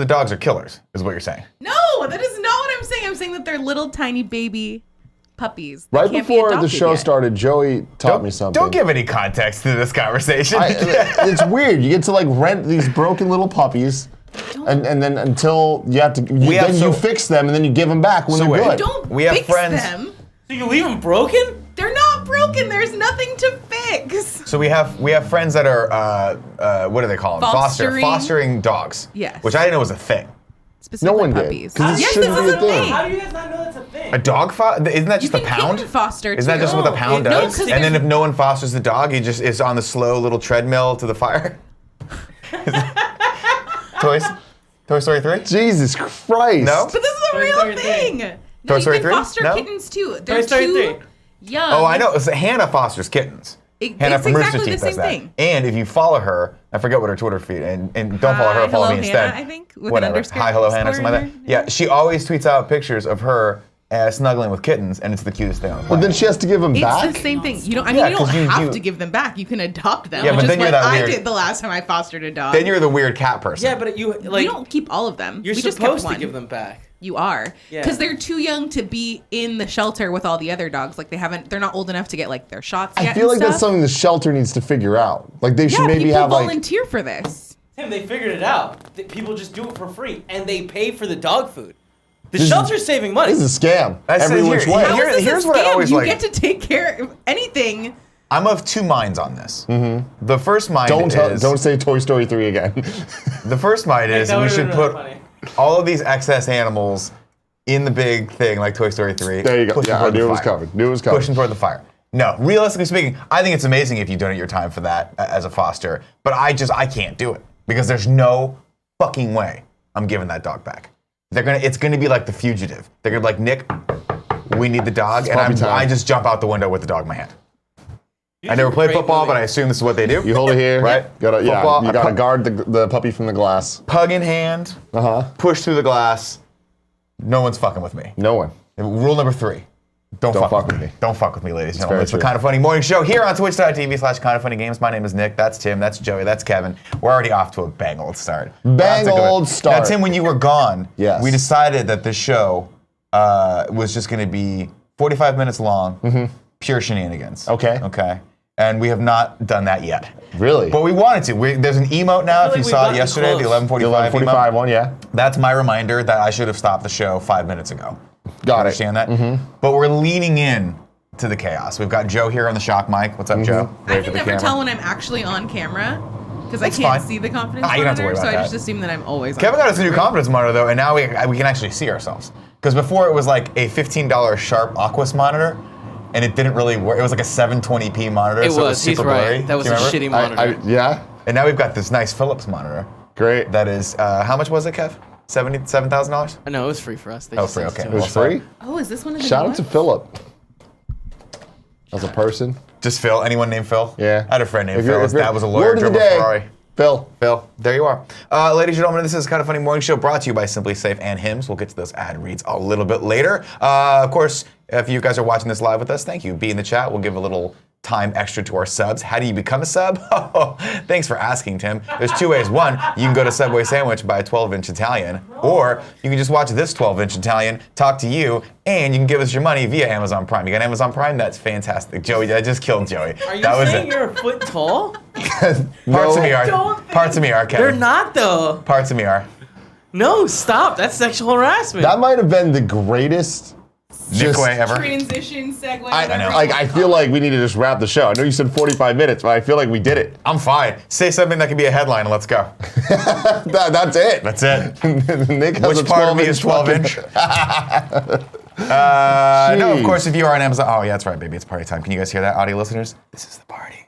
the dogs are killers, is what you're saying. No, that is not what I'm saying. I'm saying that they're little tiny baby puppies. Right before the show started, Joey taught me something. Don't give any context to this conversation. It's weird. You get to like rent these broken little puppies. And then until you have to, you fix them and then you give them back when they're good. Don't we have fix friends. them. So you leave them broken? They're not broken. There's nothing to fix. So we have friends that are what do they call them? Fostering dogs. Yes. Which I didn't know was a thing. No one puppies. did. Yes, this is a thing. How do you guys not know that's a thing? A dog isn't that just a pound? Foster Isn't that just what a pound does? No, and then if no one fosters the dog, he just is on the slow little treadmill to the fire. Toy Story 3? Jesus Christ. No? But this is a real thing. Toy Story 3? You can foster No? kittens too. They're Toy Story too 3. young. Oh, I know. Hannah fosters kittens. Hannah it's from Rooster exactly Teeth the does same that. thing. And if you follow her, I forget what her Twitter feed, and don't follow her, follow me instead. Hannah, I think, with Whatever. an underscore. Hi, hello, Hannah, something like that. Yeah, she always tweets out pictures of her snuggling with kittens, and it's the cutest thing on the planet. But then she has to give them back? It's the same thing. You don't. I mean, you don't have to give them back. You can adopt them. Yeah, but which then is you're what that I weird- did the last time I fostered a dog. Then you're the weird cat person. Yeah, but you we don't keep all of them. You're we just supposed kept to give one. them back. You are, Yeah. because they're too young to be in the shelter with all the other dogs. Like they're not old enough to get like their shots yet. I feel like and that's stuff. something the shelter needs to figure out. Like they should Yeah, maybe people have like. volunteer for this. Tim, they figured it out. People just do it for free, and they pay for the dog food. The shelter's saving money. This is a scam. That's Every which way. How is this here's a what I scam? always you like. get to take care of anything. I'm of two minds on this. Mm-hmm. The first mind is... Don't say Toy Story 3 again. The first mind is that we would've should been put really all of these excess animals in the big thing like Toy Story 3. There you go. push them Yeah, I toward the knew it was fire. coming. Knew it was Push coming. them toward the fire. No, realistically speaking, I think it's amazing if you donate your time for that as a foster, but I can't do it because there's no fucking way I'm giving that dog back. It's gonna be like The Fugitive. They're gonna be like, Nick, we need the dog, and I just jump out the window with the dog in my hand. I never played football, but I assume this is what they do. You hold it here. Right? You Football, gotta guard the puppy from the glass. Pug in hand, push through the glass. No one's fucking with me. No one. Rule number 3. Don't fuck with me. Don't fuck with me, ladies and gentlemen. It's the Kind of Funny Morning Show here on twitch.tv/kindoffunnygames. My name is Nick. That's Tim. That's Joey. That's Kevin. We're already off to a bang old start. Start. Now, Tim, when you were gone, Yes. we decided that this show was just going to be 45 minutes long, pure shenanigans. Okay. Okay. And we have not done that yet. Really? But we wanted to. There's an emote now. If like you we've saw it gotten yesterday, close. the 11:45 The 11:45 one, yeah. That's my reminder that I should have stopped the show 5 minutes ago. Got it. Understand that? But we're leaning in to the chaos. We've got Joe here on the shock mic. What's up, Joe? I Wave can to the never camera. tell when I'm actually on camera because I That's can't fine. see the confidence Ah, you don't have to monitor, worry so about I that. just assume that I'm always Kevin on. got us a new confidence monitor though, and now we can actually see ourselves. Because before it was like a $15 Sharp Aquos monitor, and it didn't really work. It was like a 720p monitor, so it was super He's right. blurry. That was Do you a remember? shitty monitor. Yeah. And now we've got this nice Philips monitor. Great. That is, how much was it, Kev? $7,000? No, it was free for us. They Oh, just free, sent okay. It was Well, free? Oh, is this one of the Shout new out to ones? Philip. As a person. Just Phil. Anyone named Phil? Yeah. I had a friend named If Phil. you're- His if you're- dad was a lawyer, word of drove the a day. Ferrari. Phil. Phil, there you are. Ladies and gentlemen, this is Kind of Funny Morning Show brought to you by Simply Safe and Hims. We'll get to those ad reads a little bit later. Of course, if you guys are watching this live with us, thank you. Be in the chat. We'll give a little time extra to our subs. How do you become a sub? Oh, thanks for asking, Tim. There's 2 ways. One, you can go to Subway Sandwich, buy a 12-inch Italian, or you can just watch this 12-inch Italian, talk to you, and you can give us your money via Amazon Prime. You got Amazon Prime? That's fantastic. Joey, I just killed Joey. Are you that was saying it. you're a foot tall? Parts of me are. Parts of me are, Kevin. They're not though. Parts of me are. No, stop. That's sexual harassment. That might have been the greatest Nick way ever. Transition segue. I know. Like, I feel like we need to just wrap the show. I know you said 45 minutes, but I feel like we did it. I'm fine. Say something that can be a headline and let's go. That's it. That's it. Nick has Which a part of me 12-inch is 12 inch? No, of course, if you are on Amazon. Oh, yeah, that's right, baby. It's party time. Can you guys hear that, audio listeners? This is the party.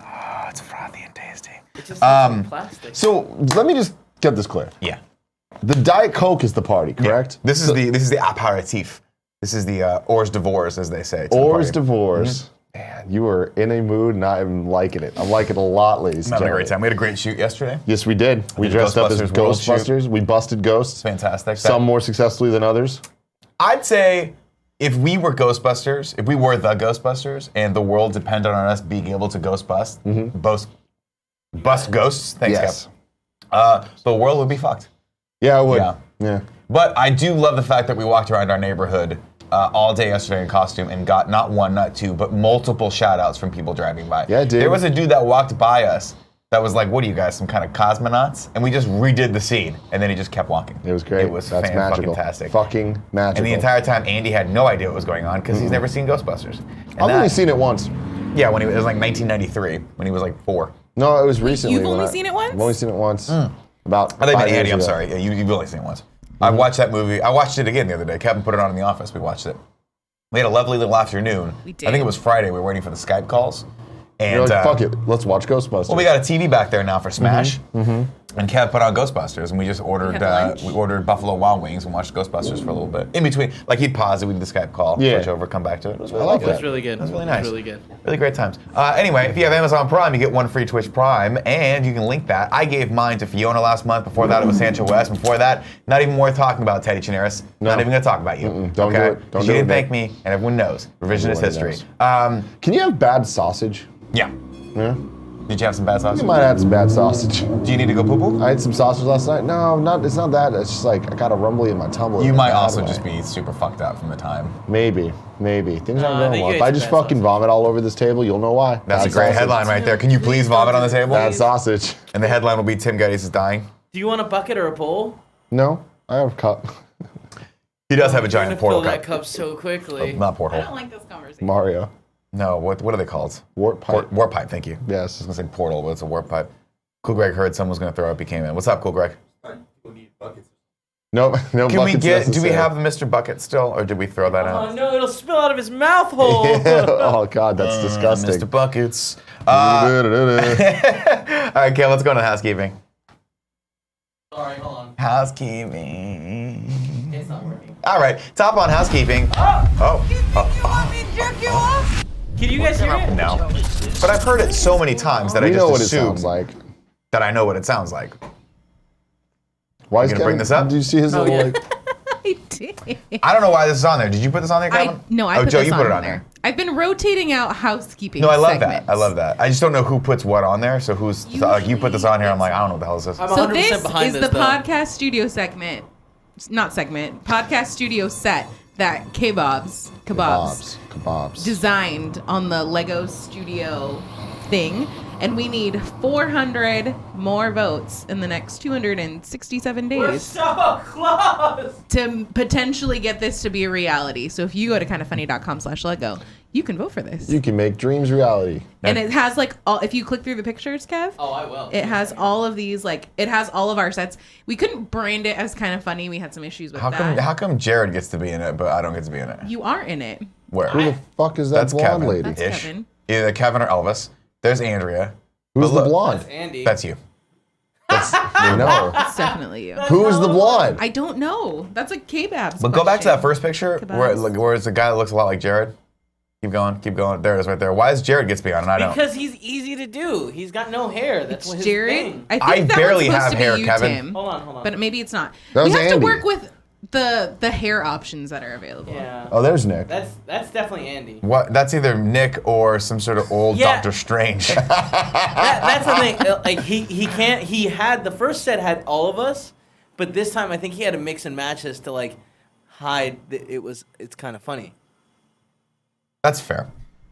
Oh, it's frothy and tasty. It just looks like plastic. So let me just get this clear. Yeah. The Diet Coke is the party, correct? This is the aperitif. This is the hors d'oeuvres, as they say. to the Hors party. d'oeuvres. Man, you were in a mood and I'm liking it. I'm liking it a lot, ladies and Having a gentlemen. great time. We had a great shoot yesterday. Yes, we did. We did dressed up as Ghostbusters World Shoot. Ghostbusters. We busted ghosts. Fantastic. Some more successfully than others. I'd say if we were Ghostbusters, if we were the Ghostbusters, and the world depended on us being able to bust ghosts. Thanks, Yes. Kev. The world would be fucked. Yeah, I would. Yeah. But I do love the fact that we walked around our neighborhood all day yesterday in costume and got not one, not two, but multiple shout-outs from people driving by. Yeah, dude. There was a dude that walked by us that was like, what are you guys, some kind of cosmonauts? And we just redid the scene, and then he just kept walking. It was great. It was That's magical. fantastic. Fucking magical. And the entire time, Andy had no idea what was going on because he's never seen Ghostbusters. And I've only seen it once. Yeah, when it was like 1993, when he was like 4. No, it was recently. You've only seen it once? I've only seen it once. About I think 5 years Andy, I'm ago. sorry. Yeah, you've only seen it once. I watched that movie. I watched it again the other day. Kevin put it on in the office. We watched it. We had a lovely little afternoon. We did. I think it was Friday. We were waiting for the Skype calls. And You're like, fuck it, let's watch Ghostbusters. well, we got a TV back there now for Smash, and Kev put on Ghostbusters, and we just ordered lunch? we ordered Buffalo Wild Wings and watched Ghostbusters for a little bit. In between, like he'd pause it, we'd do the Skype call, switch over, come back to it. It was really like good. that. It was really good. It was really nice. Really good. Really great times. Anyway, if you have Amazon Prime, you get 1 free Twitch Prime, and you can link that. I gave mine to Fiona last month. Before that, it was Sancho West. Before that, not even worth talking about, Teddy Chinaris. Not even going to talk about you. Don't do it. Don't you do it, didn't Nick. thank me, and everyone knows. Revisionist Everyone history. Can you have bad sausage? Yeah. Yeah. Did you have some bad sausage? You might have some bad sausage. Do you need to go poo-poo? I had some sausage last night. No, it's not that. It's just like I got a rumbly in my tumble. You in a might bad also way. just be super fucked up from the time. Maybe. Things I aren't going think well. you If ate I some just bad fucking sausage. vomit all over this table, you'll know why. That's Bad a great sausage. headline right there. Can you please vomit on the table? Bad sausage. And the headline will be Tim Gettys is dying. Do you want a bucket or a bowl? No, I have a cup. He does have a You're giant gonna portal fill cup. that cup so quickly. Not I portal. don't like this conversation. Mario. No, what are they called? Warp pipe. Warp pipe, thank you. Yes. I was going to say portal, but it's a warp pipe. Cool Greg heard someone was going to throw up, he came in. What's up, Cool Greg? No Can we buckets get, do we necessary. have the Mr. Bucket still, or did we throw that Oh out? no, it'll spill out of his mouth hole. Oh God, that's disgusting. Mr. Buckets. All right, Kale, let's go into housekeeping. Sorry, hold on. Housekeeping. It's not working. All right, top on housekeeping. Can you guys hear it? No. But I've heard it so many times that I We just know what it assume sounds like. that I know what it sounds like. Why is gonna bring Kevin- this up? Did you see his little yeah. like? I did. I don't know why this is on there. Did you put this on there, Kevin? I oh, put Joe, this you on put it on there. there. I've been rotating out housekeeping. No, I love segments. that. I love that. I just don't know who puts what on there. So who's like you put this on here? I'm like, I don't know what the hell this is. I'm So 100% this behind is this, the though. podcast studio segment, podcast studio set that Kebabs designed on the Lego Studio thing, and we need 400 more votes in the next 267 We're days so close. to potentially get this to be a reality. So if you go to kindafunny.com/Lego, you can vote for this. You can make dreams reality. And it has like all, if you click through the pictures, Kev, Oh, I will. it has all of these, like, it has all of our sets. We couldn't brand it as Kind of Funny. We had some issues with that. How come Jared gets to be in it, but I don't get to be in it? You are in it. Where? Who the fuck is that That's blonde Kevin. lady? That's Ish. Kevin. Either Kevin or Elvis. There's Andrea. Who's But the look, blonde? That's Andy. That's you. No. It's definitely you. Who's the blonde? I don't know. That's like K-Babs. But go back to that first picture Kebabs. where it's a guy that looks a lot like Jared. Keep going, keep going. There it is right there. Why does Jared get to be on and I don't? Because he's easy to do. He's got no hair. That's what his Jared. thing. I think I that barely one's supposed have to be hair, you, Kevin. Tim. Hold on. But maybe it's not. That We was have Andy. to work with the hair options that are available. Yeah. Oh, there's Nick. That's definitely Andy. What? That's either Nick or some sort of old Yeah. Doctor Strange. That's the thing. Like he can't. He had the first set had all of us, but this time I think he had to mix and match us to like hide. It's kind of funny. That's fair.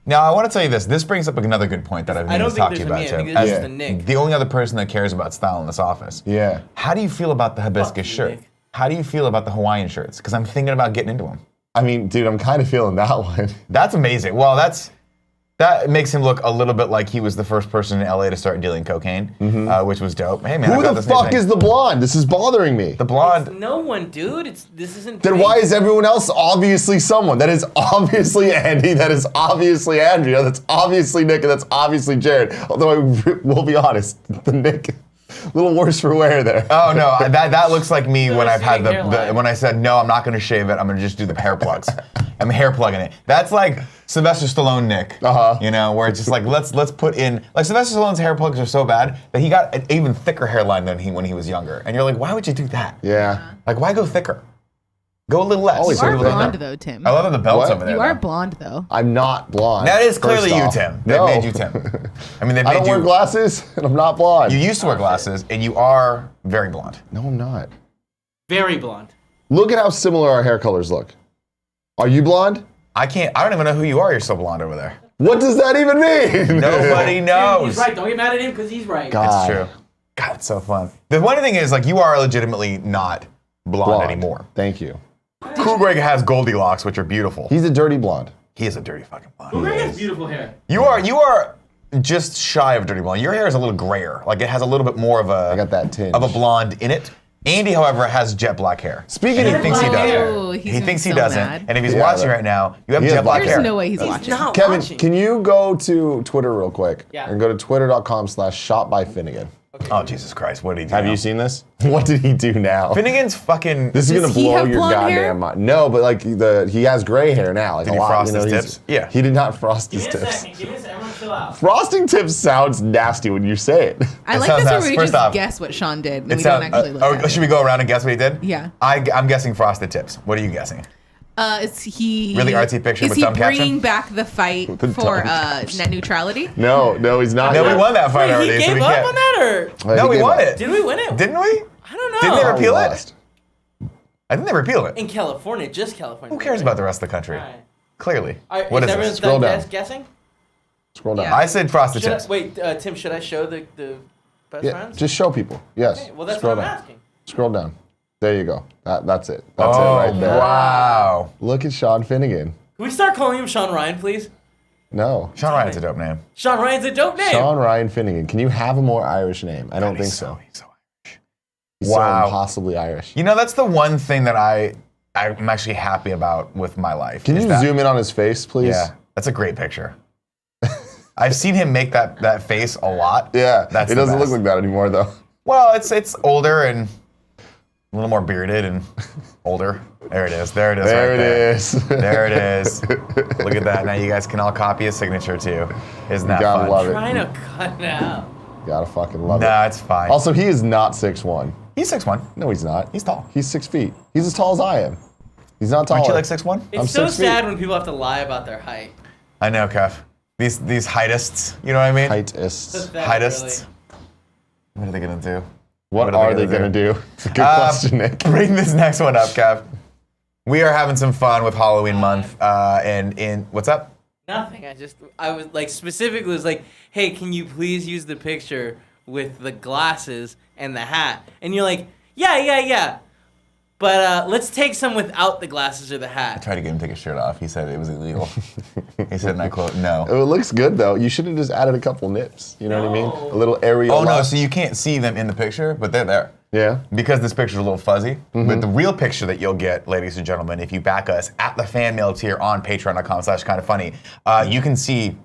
Now, I want to tell you this. This brings up another good point that I've I been don't think talking there's about, a me. I Tim. think there's As just a Nick. the only other person that cares about style in this office. Yeah. How do you feel about the hibiscus you, shirt? Nick. How do you feel about the Hawaiian shirts? Because I'm thinking about getting into them. I mean, dude, I'm kind of feeling that one. That's amazing. Well, that makes him look a little bit like he was the first person in LA to start dealing cocaine, which was dope. Hey man, Who I've got the same fuck thing. is the blonde? This is bothering me. the blonde? No one, dude. This isn't. Then why is everyone else obviously someone? That is obviously Andy, that is obviously Andrea, that's obviously Nick, and that's obviously Jared. Although I will be honest, the Nick, a little worse for wear there. Oh no, that looks like me when I've had receding hairline. when I said no, I'm not going to shave it. I'm going to just do the hair plugs. I'm hair plugging it. That's like Sylvester Stallone Nick. You know, where it's just like let's put in like Sylvester Stallone's hair plugs are so bad that he got an even thicker hairline than when he was younger. And you're like, why would you do that? Yeah. Like why go thicker? Go a little less. Always You are Go a little blonde thinner. though, Tim. I love the belts What? over there. You are though. blonde though. I'm not blonde. That is clearly first you, off. Tim. They've No. made you Tim. I mean, they've I made don't you. wear glasses, and I'm not blonde. You used to wear glasses, and you are very blonde. No, I'm not. Very blonde. Look at how similar our hair colors look. Are you blonde? I don't even know who you are. You're so blonde over there. What does that even mean? Nobody knows. He's right. Don't get mad at him because he's right. God. It's true. God, it's so fun. The one thing is, like, you are legitimately not blonde anymore. Thank you. Cool Greg has Goldilocks, which are beautiful. He's a dirty blonde. He is a dirty fucking blonde. Greg has beautiful hair. You are just shy of dirty blonde. Your hair is a little grayer. Like, it has a little bit more of I got that tinge. a blonde in it. Andy, however, has jet black hair. Speaking and of he thinks he doesn't. Oh, He he's thinks he so doesn't. mad. And if he's Yeah, watching but right now, you have he has jet black black hair. There's no way he's watching. Not Kevin, watching. can you go to Twitter real quick? Yeah. And go to twitter.com/shopbyfinnegan. Oh, Jesus Christ. What did he do? Have now? you seen this? What did he do now? Finnegan's fucking... This is Does gonna he blow have your blonde goddamn hair? mind. No, but like he has gray hair now. Like Did a he lot, frost you know, his he's- tips? Yeah. He did not frost his Give me a tips. second. Give me a second. Everyone chill out. Frosting tips sounds nasty when you say it. I It like sounds this where nice. we First just off, guess what Sean did and It we sounds- don't actually look at should it. we go around and guess what he did? Yeah. I'm guessing frosted tips. What are you guessing? Is he Really artsy picture Is with he dumb caption? bringing back the fight The for dumb net neutrality? No, he's not. No, we won that fight Wait, already. he so gave we up can't. on that, or No, we gave won up. it. did we win it? Didn't we? I don't know. Didn't they Oh, repeal we it? lost. I think they repealed it. In California, just California. Who cares about the rest of the country? All right. Clearly. All right, What is is everyone this? Scroll done down. guessing? Scroll down. Yeah. I said frosted Should I, tips. wait, Tim, should I show the best Yeah, friends? just show people. Yes. Okay, well, that's Scroll what I'm down. asking. Scroll down. There you go. That's it. That's it Oh, right there. wow. Look at Sean Finnegan. Can we start calling him Sean Ryan, please? No. Sean Ryan's a dope name. Sean Ryan's a dope name. Sean Ryan Finnegan. Can you have a more Irish name? I don't think He's so. He's so Irish. He's Wow. so impossibly Irish. You know, that's the one thing that I'm actually happy about with my life. Can is you that- zoom in on his face, please? Yeah, that's a great picture. I've seen him make that face a lot. Yeah. That's it the doesn't look best. like that anymore, though. Well, it's older and a little more bearded and older. There it is. There it is. There right it there. is. There it is. Look at that. Now you guys can all copy his signature too. Isn't that gotta fun? love it. Trying to cut it out. Gotta fucking love it. Nah, it's fine. Also, he is not 6'1". He's 6'1". No, he's not. He's tall. He's 6 feet. He's as tall as I am. He's not taller. Aren't you like 6'1"? It's I'm so 6 feet. sad when people have to lie about their height. I know, Kev. These heightists, you know what I mean? Heightist. Pathetic, Heightists. really. What are they gonna do? What are they gonna do? It's a good question, Nick. Bring this next one up, Kev. We are having some fun with Halloween month, and in what's up? Nothing. I was like, specifically was like, hey, can you please use the picture with the glasses and the hat? And you're like, yeah. But let's take some without the glasses or the hat. Tried to get him to take his shirt off. He said it was illegal. He said, and I quote, no. Oh, it looks good though. You should have just added a couple nips. You know what I mean? No. A little areola. Oh no, so you can't see them in the picture, but they're there. Yeah. Because this picture's a little fuzzy. Mm-hmm. But the real picture that you'll get, ladies and gentlemen, if you back us at the fan mail tier on patreon.com/kindafunny, you can see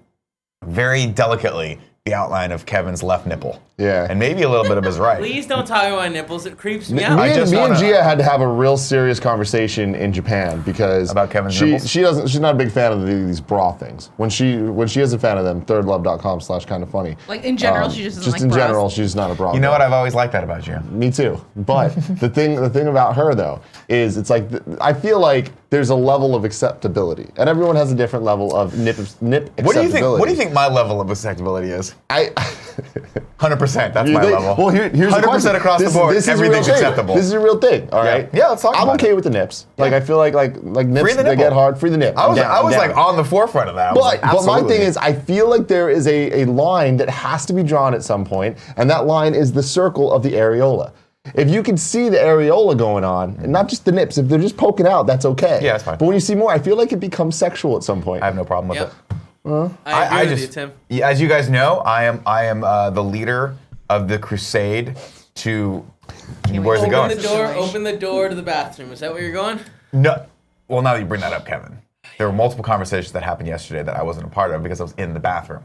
very delicately the outline of Kevin's left nipple. Yeah. And maybe a little bit of his right. Please don't talk about my nipples. It creeps me Me, out. I and, just me and wanna- Gia had to have a real serious conversation in Japan because About Kevin's nipples? she's not a big fan of these bra things. When she is a fan of them, thirdlove.com/kindafunny. Like in general, she just doesn't like in bras. general, she's not a bra. You know girl. what? I've always liked that about you. Me too. But the thing about her though is it's like I feel like there's a level of acceptability, and everyone has a different level of nip acceptability. What do you think my level of acceptability is? I 100%. That's my level. Well, here's the 100% question. across the board. This is a real Everything's thing. acceptable. This is a real thing. All right. Yeah, let's talk I'm about okay it. with the nips. Like I feel like nips Free the they nipple. get hard. Free the nip. I was I'm down. like on the forefront of that. I was like, But my absolutely. thing is, I feel like there is a line that has to be drawn at some point, and that line is the circle of the areola. If you can see the areola going on, and not just the nips, if they're just poking out, that's okay. Yeah, that's fine. But when you see more, I feel like it becomes sexual at some point. I have no problem with Yep. it. I agree with you, Tim. Yeah, as you guys know, I am the leader of the crusade to. Where's it going? Open the door to the bathroom. Is that where you're going? No. Well, now that you bring that up, Kevin, there were multiple conversations that happened yesterday that I wasn't a part of because I was in the bathroom.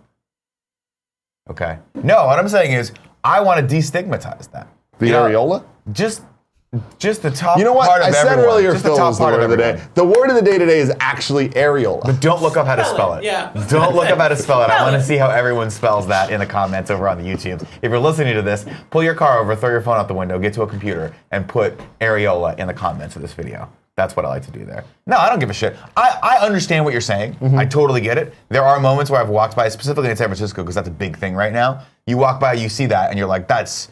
Okay. No, what I'm saying is I want to destigmatize that. The You know, areola? Just the top You know what? part of I said everyone. earlier, Just Phil the top was the part word of the day. everyone. The word of the day today is actually areola. But don't look up how to spell it. Yeah. Don't look up how to spell it. I Spell want to it. see how everyone spells that in the comments over on the YouTube. If you're listening to this, pull your car over, throw your phone out the window, get to a computer, and put areola in the comments of this video. That's what I like to do there. No, I don't give a shit. I understand what you're saying. I totally get it. There are moments where I've walked by, specifically in San Francisco, because that's a big thing right now. You walk by, you see that, and you're like, that's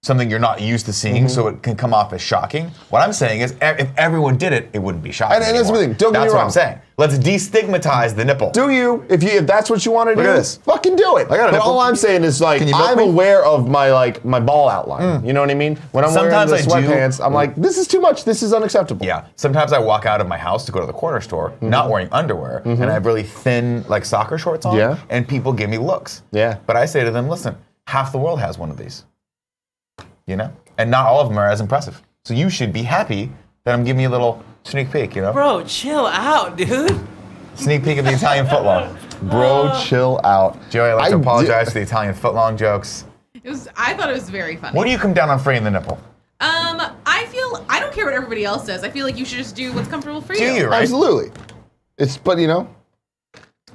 something you're not used to seeing, so it can come off as shocking. What I'm saying is, if everyone did it, it wouldn't be shocking. And that's the thing. Don't get me That's what wrong. I'm saying. Let's destigmatize the nipple. Do you? If that's what you want to do, Look at this. fucking do it. I got a but nipple. all I'm saying is like Can you milk I'm me? aware of my ball outline. You know what I mean? When I'm Sometimes wearing the I do. sweatpants, I'm like, this is too much. This is unacceptable. Yeah. Sometimes I walk out of my house to go to the corner store, not wearing underwear, and I have really thin, like soccer shorts on, Yeah. and people give me looks. Yeah. But I say to them, listen, half the world has one of these. You know? And not all of them are as impressive. So you should be happy that I'm giving you a little sneak peek, you know? Bro, chill out, dude. Sneak peek of the Italian footlong. Bro, chill out. Joey, I'd like to apologize for the Italian footlong jokes. I thought it was very funny. What do you come down on freeing the nipple? I don't care what everybody else does. I feel like you should just do what's comfortable for you. Do you, right? Absolutely. But you know,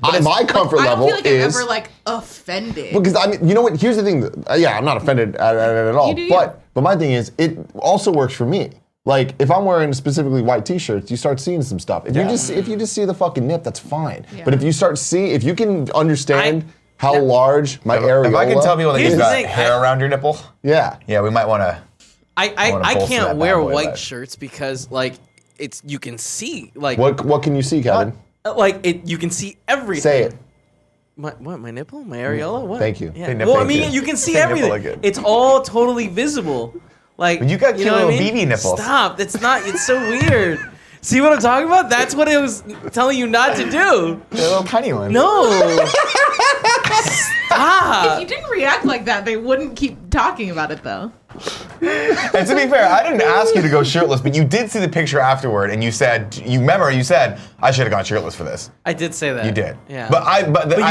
my comfort I don't level feel like is I'm ever like offended. because I mean, you know what? Here's the thing. Yeah, I'm not offended at it at all. You do you. But my thing is, it also works for me. Like if I'm wearing specifically white T-shirts, you start seeing some stuff. If you just see the fucking nip, that's fine. Yeah. But if you can understand how large my areola. If I can tell people that Here's you've the got thing, hair around your nipple, Yeah. we might want to. I bolster can't that wear bad boy white leg. shirts because like you can see like What can you see, Kevin? you can see everything. Say it. My nipple? My areola? What? Thank you. Yeah. Say nipple Well, I mean, again. you can see Say nipple everything. again. It's all totally visible. Like You got cute know what little I mean? BB nipples. Stop. It's not. It's so weird. See what I'm talking about? That's what it was telling you not to do. They're little tiny ones. No. If Stop. you didn't react like that, they wouldn't keep talking about it though. And to be fair, I didn't ask you to go shirtless, but you did see the picture afterward, and you said, I should have gone shirtless for this. I did say that. You did. Yeah. But I you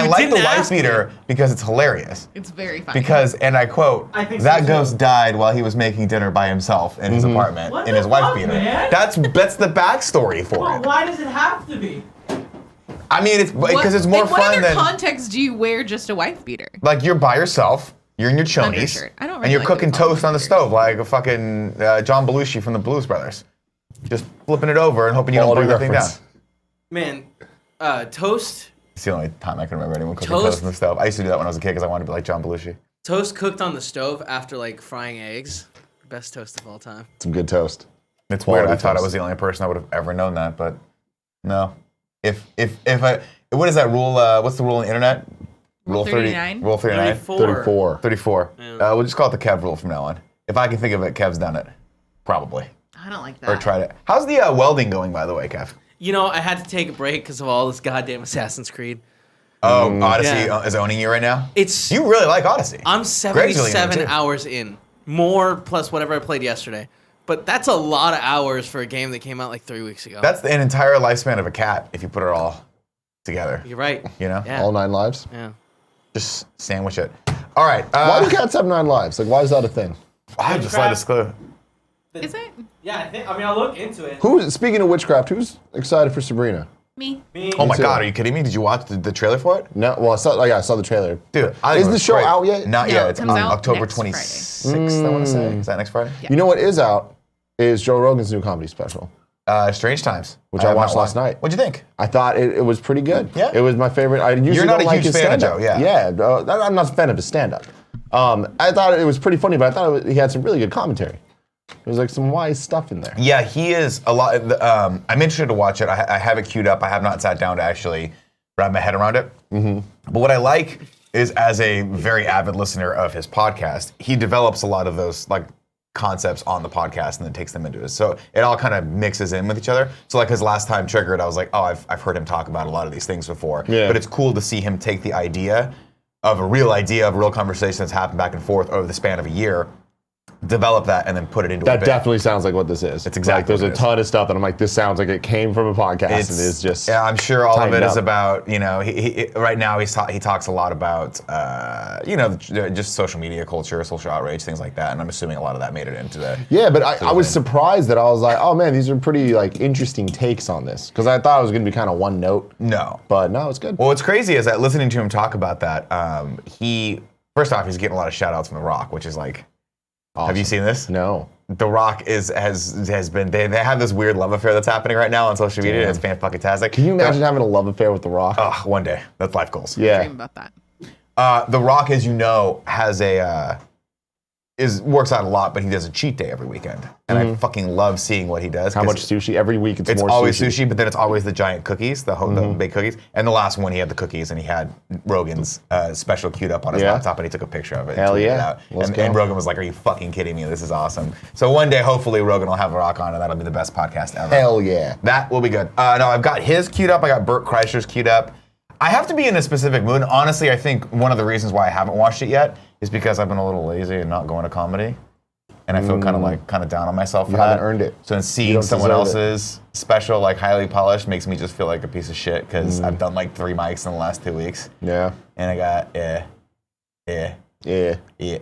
like the didn't wife ask me. beater because it's hilarious. It's very funny. Because, and I quote, I think so that too. ghost died while he was making dinner by himself in his apartment What in the his wife fuck, beater. man? That's the backstory for it. Why does it have to be? I mean, it's because it's more in what fun other than context do you wear just a wife beater? like you're by yourself. You're in your chonies, Undershirt. I don't and really you're like cooking those toast on the undershirts. stove like a fucking John Belushi from the Blues Brothers. Just flipping it over and hoping you don't Quality burn the thing down. reference. Man, toast It's the only time I can remember anyone cooking Toast? toast on the stove. I used to do that when I was a kid because I wanted to be like John Belushi. cooked on the stove after like frying eggs. Best toast of all time. Some good toast. It's Quality weird. I thought I toast. was the only person that would have ever known that, but no. If I, what is that rule? What's the rule on the internet? Rule 39? Rule 39. 34. 34. Yeah. We'll just call it the Kev rule from now on. If I can think of it, Kev's done it. Probably. I don't like that. Or tried it. How's the welding going, by the way, Kev? You know, I had to take a break because of all this goddamn Assassin's Creed. Oh, Odyssey Yeah. is owning you right now? It's You really like Odyssey. I'm Greg's really into it, 77 too. hours in. More plus whatever I played yesterday. But that's a lot of hours for a game that came out like 3 weeks ago. That's an entire lifespan of a cat if you put it all together. You're right. You know? Yeah. All 9 lives. Yeah. Just sandwich it. All right. Why do cats have 9 lives? Like, why is that a thing? I just let us clue. Is it? Yeah, I mean, I'll look into it. Speaking of witchcraft, who's excited for Sabrina? Me. Oh my too. God, are you kidding me? Did you watch the trailer for it? No, well, I saw the trailer. Dude, Is the show out yet? Not No, yet. it It's comes on out October next 26th, I want to say. Is that next Friday? Yeah. You know what is out is Joe Rogan's new comedy special, Strange Times. which I have watched not last night. What'd you think? I thought it was pretty good. Yeah? It was my favorite. I usually not don't a like huge his fan of stand-up. Joe, yeah. Yeah, I'm not a fan of his stand-up. I thought it was pretty funny, but I thought he had some really good commentary. There's like some wise stuff in there. Yeah, he is a lot. I'm interested to watch it. I have it queued up. I have not sat down to actually wrap my head around it. Mm-hmm. But what I like is, as a very avid listener of his podcast, he develops a lot of those like concepts on the podcast and then takes them into it. So it all kind of mixes in with each other. So like his last time Triggered, I was like, oh, I've heard him talk about a lot of these things before. Yeah. But it's cool to see him take the idea of a real conversation that's happened back and forth over the span of a year, develop that, and then put it into a That bit. definitely sounds like what this is. It's exactly like there's what a it is. ton of stuff that I'm like, this sounds like it came from a podcast and is just. Yeah, I'm sure all of it tightened is up. about, you know, he right now he talks a lot about, you know, just social media culture, social outrage, things like that, and I'm assuming a lot of that made it into the. Yeah, but I was thing. surprised that I was like, oh man, these are pretty like interesting takes on this, because I thought it was gonna be kind of one note, No. but no, it's good. Well, what's crazy is that listening to him talk about that, first off, he's getting a lot of shout outs from The Rock, which is like, have you seen this? No. The Rock has been, they have this weird love affair that's happening right now on social media, and it's fan-fucking-tastic. Can you imagine having a love affair with The Rock? One day. That's life goals. Yeah. Dream about that. The Rock, as you know, has a works out a lot, but he does a cheat day every weekend, and I fucking love seeing what he does. How much sushi? Every week it's more always sushi, but then it's always the giant cookies, the baked cookies. And the last one, he had the cookies, and he had Rogan's special queued up on his laptop, and he took a picture of it. Hell and tweeted it yeah. out. And Rogan was like, "Are you fucking kidding me? This is awesome." So one day, hopefully, Rogan will have a rock on, and that'll be the best podcast ever. Hell yeah. That will be good. No, I've got his queued up. I got Bert Kreischer's queued up. I have to be in a specific mood. Honestly, I think one of the reasons why I haven't watched it yet is because I've been a little lazy and not going to comedy. And I feel kind of down on myself for that. You haven't earned it. So then seeing someone else's special, like highly polished, makes me just feel like a piece of shit because I've done like 3 mics in the last 2 weeks. Yeah. And I got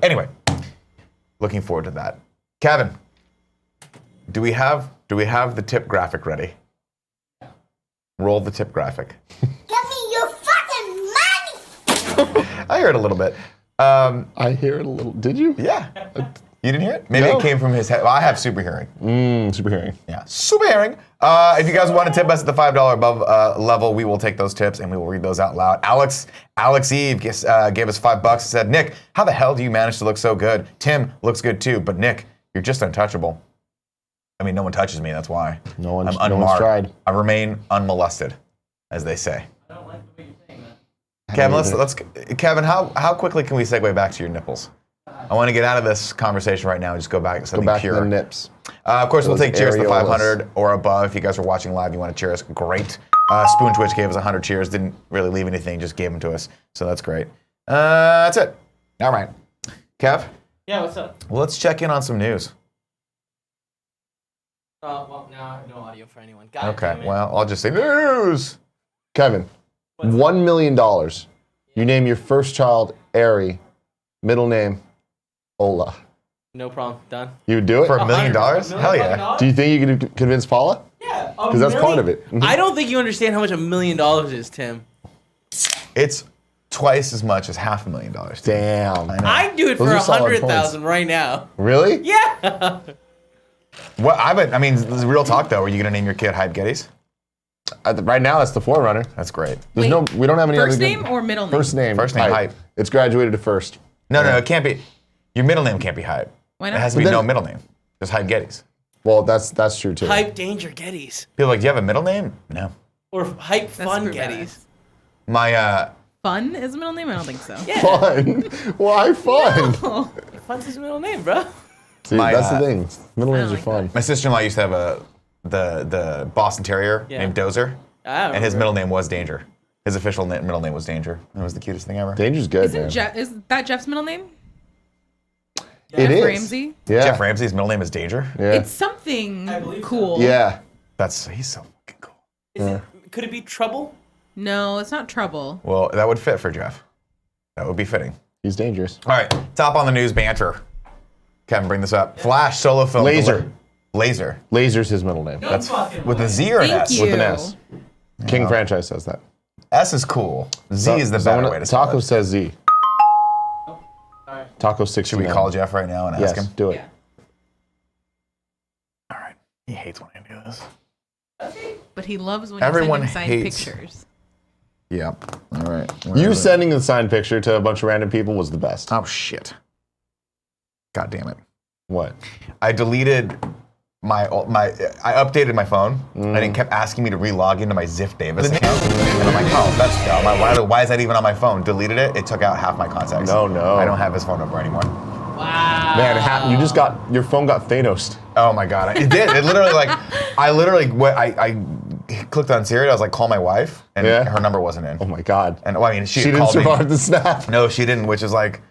Anyway, looking forward to that. Kevin, do we have the tip graphic ready? Roll the tip graphic. Give me your fucking money! I heard a little bit. I hear it a little. Did you? Yeah. You didn't hear it? Maybe No. it came from his head. Well, I have super hearing. Super hearing. Yeah, super hearing. If you guys want to tip us at the $5 above level, we will take those tips and we will read those out loud. Alex Eve gave us $5 and said, Nick, how the hell do you manage to look so good? Tim looks good too, but Nick, you're just untouchable. I mean, no one touches me, that's why. No one's unmarked. tried. I remain unmolested, as they say. I don't like the way you're saying that. Kevin, Kevin, how quickly can we segue back to your nipples? I want to get out of this conversation right now and just go back to something pure. To the nips. Of course, we'll Those take cheers to areolas. 500 or above. If you guys are watching live, you want to cheer us, great. Spoon Twitch gave us 100 cheers, didn't really leave anything, just gave them to us. So that's great. That's it. All right. Kev? Yeah, what's up? Well, let's check in on some news. Well, now I have no audio for anyone. God Okay, damn it. well, I'll just say news. Kevin, $1 million. You name your first child Ari, middle name Ola. No problem. Done. You would do it? For $1 million? Hell yeah. $1 Do you think you could convince Paula? Yeah. Because that's part of it. I don't think you understand how much $1 million is, Tim. It's twice as much as $500,000. Damn. I know. I'd do it Those for are solid 100,000 right now. Really? Yeah. Well, I mean, this is real talk though. Are you gonna name your kid Hype Gettys? Right now, that's the forerunner. That's great. We don't have any First other name or middle name? First name. First name, Hype. It's graduated to first. No, it can't be. Your middle name can't be Hype. Why not? It has to be But then- no middle name. Just Hype Gettys. Well, that's true too. Hype Danger Gettys. People are like, do you have a middle name? No. Or Hype That's Fun super Gettys. My Fun is a middle name? I don't think so. Yeah. Fun. Why fun? Oh, Fun's his middle name, bro. See, My, that's the thing. Middle I names don't are fun. my sister-in-law used to have the Boston Terrier Yeah. named Dozer, I don't and his remember. middle name was Danger. His official middle name was Danger. It was the cutest thing ever. Danger's good, man. is that Jeff's middle name? It Jeff is. Ramsey? Yeah. Jeff Ramsey's middle name is Danger. Yeah. It's something believe so. cool. Yeah. He's so fucking cool. Could it be Trouble? No, it's not Trouble. Well, that would fit for Jeff. That would be fitting. He's dangerous. All right, top on the news banter. Kevin, bring this up. Flash solo film. Laser. Laser. Laser's his middle name. That's with a Z or an Thank S? you. With an S. King franchise says that. S is cool. Z is the better way to spell Taco it. says Z. Alright. Taco 69. Should we call Jeff right now and ask Yes, him? do it. Yeah. All right. He hates when I do this. But he loves when Everyone you send him signed hates- pictures. Yep. All right. You sending the signed picture to a bunch of random people was the best. Oh shit. God damn it. What? I deleted I updated my phone and it kept asking me to re-log into my Ziff Davis account. And I'm like, oh, that's dumb. Why is that even on my phone? Deleted it. It took out half my contacts. No. I don't have his phone number anymore. Wow. Man, your phone got Thanos. Oh my god, it did. It literally I clicked on Siri. I was like, call my wife, and Yeah. her number wasn't in. Oh my God. And well, I mean, she She didn't called survive me. the snap. No, she didn't, which is like,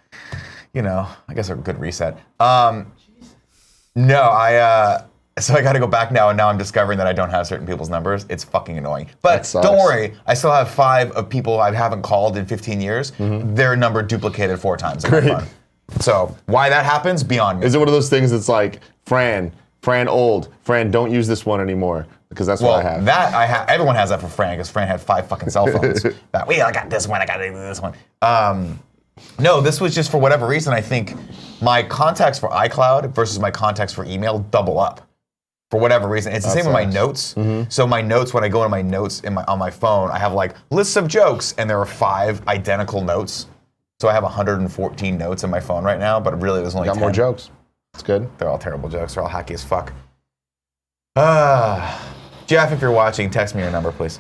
I guess a good reset. So I got to go back now, and now I'm discovering that I don't have certain people's numbers. It's fucking annoying. That But sucks. don't worry, I still have 5 of people I haven't called in 15 years. Their number duplicated 4 times in my Great. phone. So why that happens, beyond me. Is it one of those things that's like, Fran old, Fran, don't use this one anymore? Because that's Well, what I have. that I have. Everyone has that for Fran because Fran had 5 fucking cell phones. I got this one. I got this one. No, this was just for whatever reason. I think my contacts for iCloud versus my contacts for email double up for whatever reason. It's the same with my notes. So my notes, when I go into my notes on my phone, I have like lists of jokes, and there are 5 identical notes. So I have 114 notes in my phone right now, but really there's only Got 10. more jokes. It's good. They're all terrible jokes. They're all hacky as fuck. Jeff, if you're watching, text me your number, please.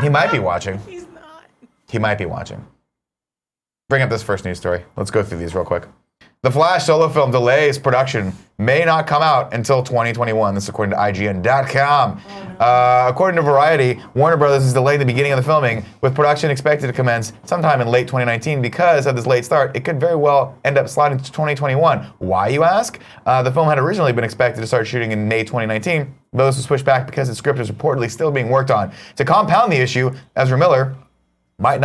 He might be watching. He's not. He might be watching. Bring up this first news story. Let's go through these real quick. The Flash solo film delays production, may not come out until 2021. This is according to IGN.com. According to Variety, Warner Brothers is delaying the beginning of the filming, with production expected to commence sometime in late 2019. Because of this late start, it could very well end up sliding to 2021. Why, you ask? The film had originally been expected to start shooting in May 2019, but this was pushed back because the script is reportedly still being worked on. To compound the issue, Ezra Miller might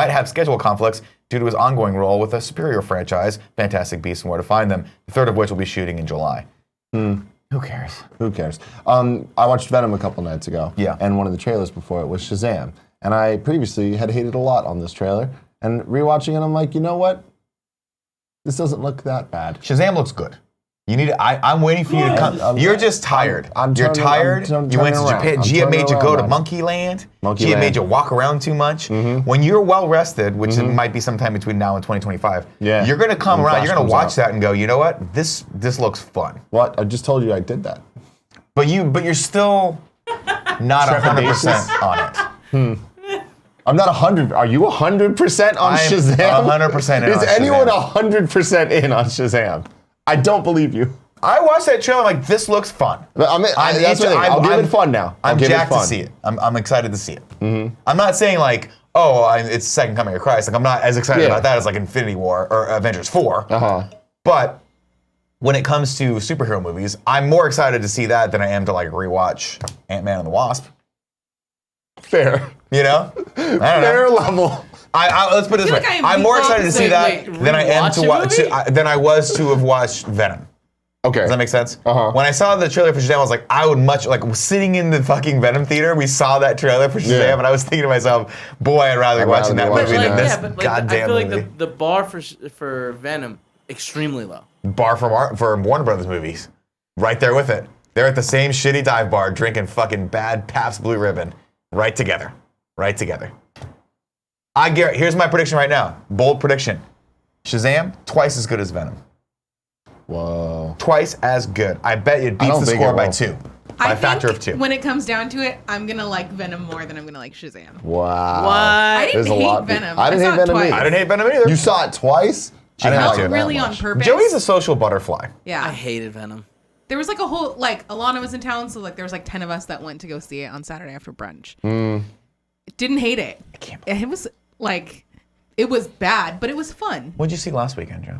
have schedule conflicts due to his ongoing role with a superior franchise, Fantastic Beasts and Where to Find Them, the third of which will be shooting in July. Who cares? Who cares? I watched Venom a couple nights ago. Yeah. And one of the trailers before it was Shazam. And I previously had hated a lot on this trailer. And rewatching it, I'm like, you know what? This doesn't look that bad. Shazam looks good. You need. I'm waiting for you to come. You're just tired. You're tired. You went to Japan. Gia made you go to Monkey Land. Gia made you walk around too much. When you're well rested, which it might be sometime between now and 2025, you're gonna come around. You're gonna watch that and go, you know what? This looks fun. What? I just told you I did that. But you're still not 100% on it. I'm not 100. Are you 100% on Shazam? 100% in Is on anyone Shazam. 100% in on Shazam? I don't believe you. I watched that trailer. I'm like, this looks fun. That's the thing. I'll give it fun now. I'm jacked to see it. I'm excited to see it. I'm not saying like, it's Second Coming of Christ. Like I'm not as excited about that as like Infinity War or Avengers 4. But when it comes to superhero movies, I'm more excited to see that than I am to like rewatch Ant-Man and the Wasp. Fair. You know? I don't know. Fair level. Let's put it this way. like I am I'm the more excited to see opposite. that Wait, than I am rewatch a movie? than I was to have watched Venom. Okay. Does that make sense? When I saw the trailer for Shazam, I was like, I would much, like, sitting in the fucking Venom theater, we saw that trailer for Shazam, and I was thinking to myself, boy, I'd rather be watching that movie than this goddamn I feel movie. like the bar for Venom, extremely low. Bar for Warner Brothers movies. Right there with it. They're at the same shitty dive bar drinking fucking bad Pabst Blue Ribbon. Right together. Right together. Here's my prediction right now. Bold prediction. Shazam, twice as good as Venom. Whoa. Twice as good. I bet it beats the score by 2. By a factor of 2. When it comes down to it, I'm gonna like Venom more than I'm gonna like Shazam. Wow. I There's didn't a hate lot. Venom. I didn't saw hate it Venom twice. either. I didn't hate Venom either. You saw it twice? She I didn't had like to. it that Really much. on purpose. Joey's a social butterfly. Yeah. I hated Venom. There was like a whole, like, Alana was in town, so like there was like 10 of us that went to go see it on Saturday after brunch. Didn't hate it. It was like, it was bad, but it was fun. What'd you see last weekend, Joe?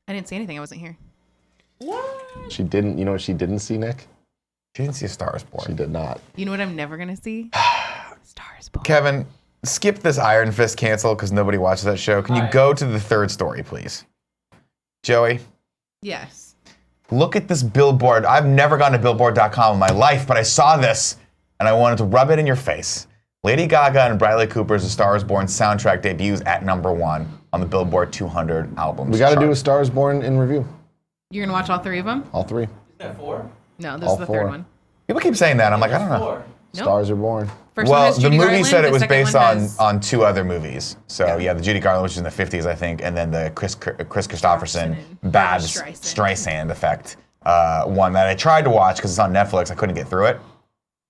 I didn't see anything. I wasn't here. She didn't, you know what she didn't see, Nick? She didn't see A Star Is Born. She did not. You know what I'm never gonna see? Stars Born. Kevin, skip this Iron Fist cancel because nobody watches that show. Can you go to the third story, please? Joey, Yes. look at this billboard. I've never gone to billboard.com in my life, but I saw this and I wanted to rub it in your face. Lady Gaga and Bradley Cooper's A Star Is Born soundtrack debuts at #1 on the Billboard 200 albums We got to chart. do A Star Is Born in review. You're gonna watch all 3 of them? All 3. Is that 4? No, this All is the 4. third one. People keep saying that. I'm like, I don't know. 4. Nope. Stars Are Born. First one Well, has the Judy movie Garland, said it the was second based one has- on 2 other movies. So yeah, the Judy Garland, which is in the 50s, I think, and then the Chris Christopherson and bad Streisand. Streisand effect one that I tried to watch because it's on Netflix. I couldn't get through it.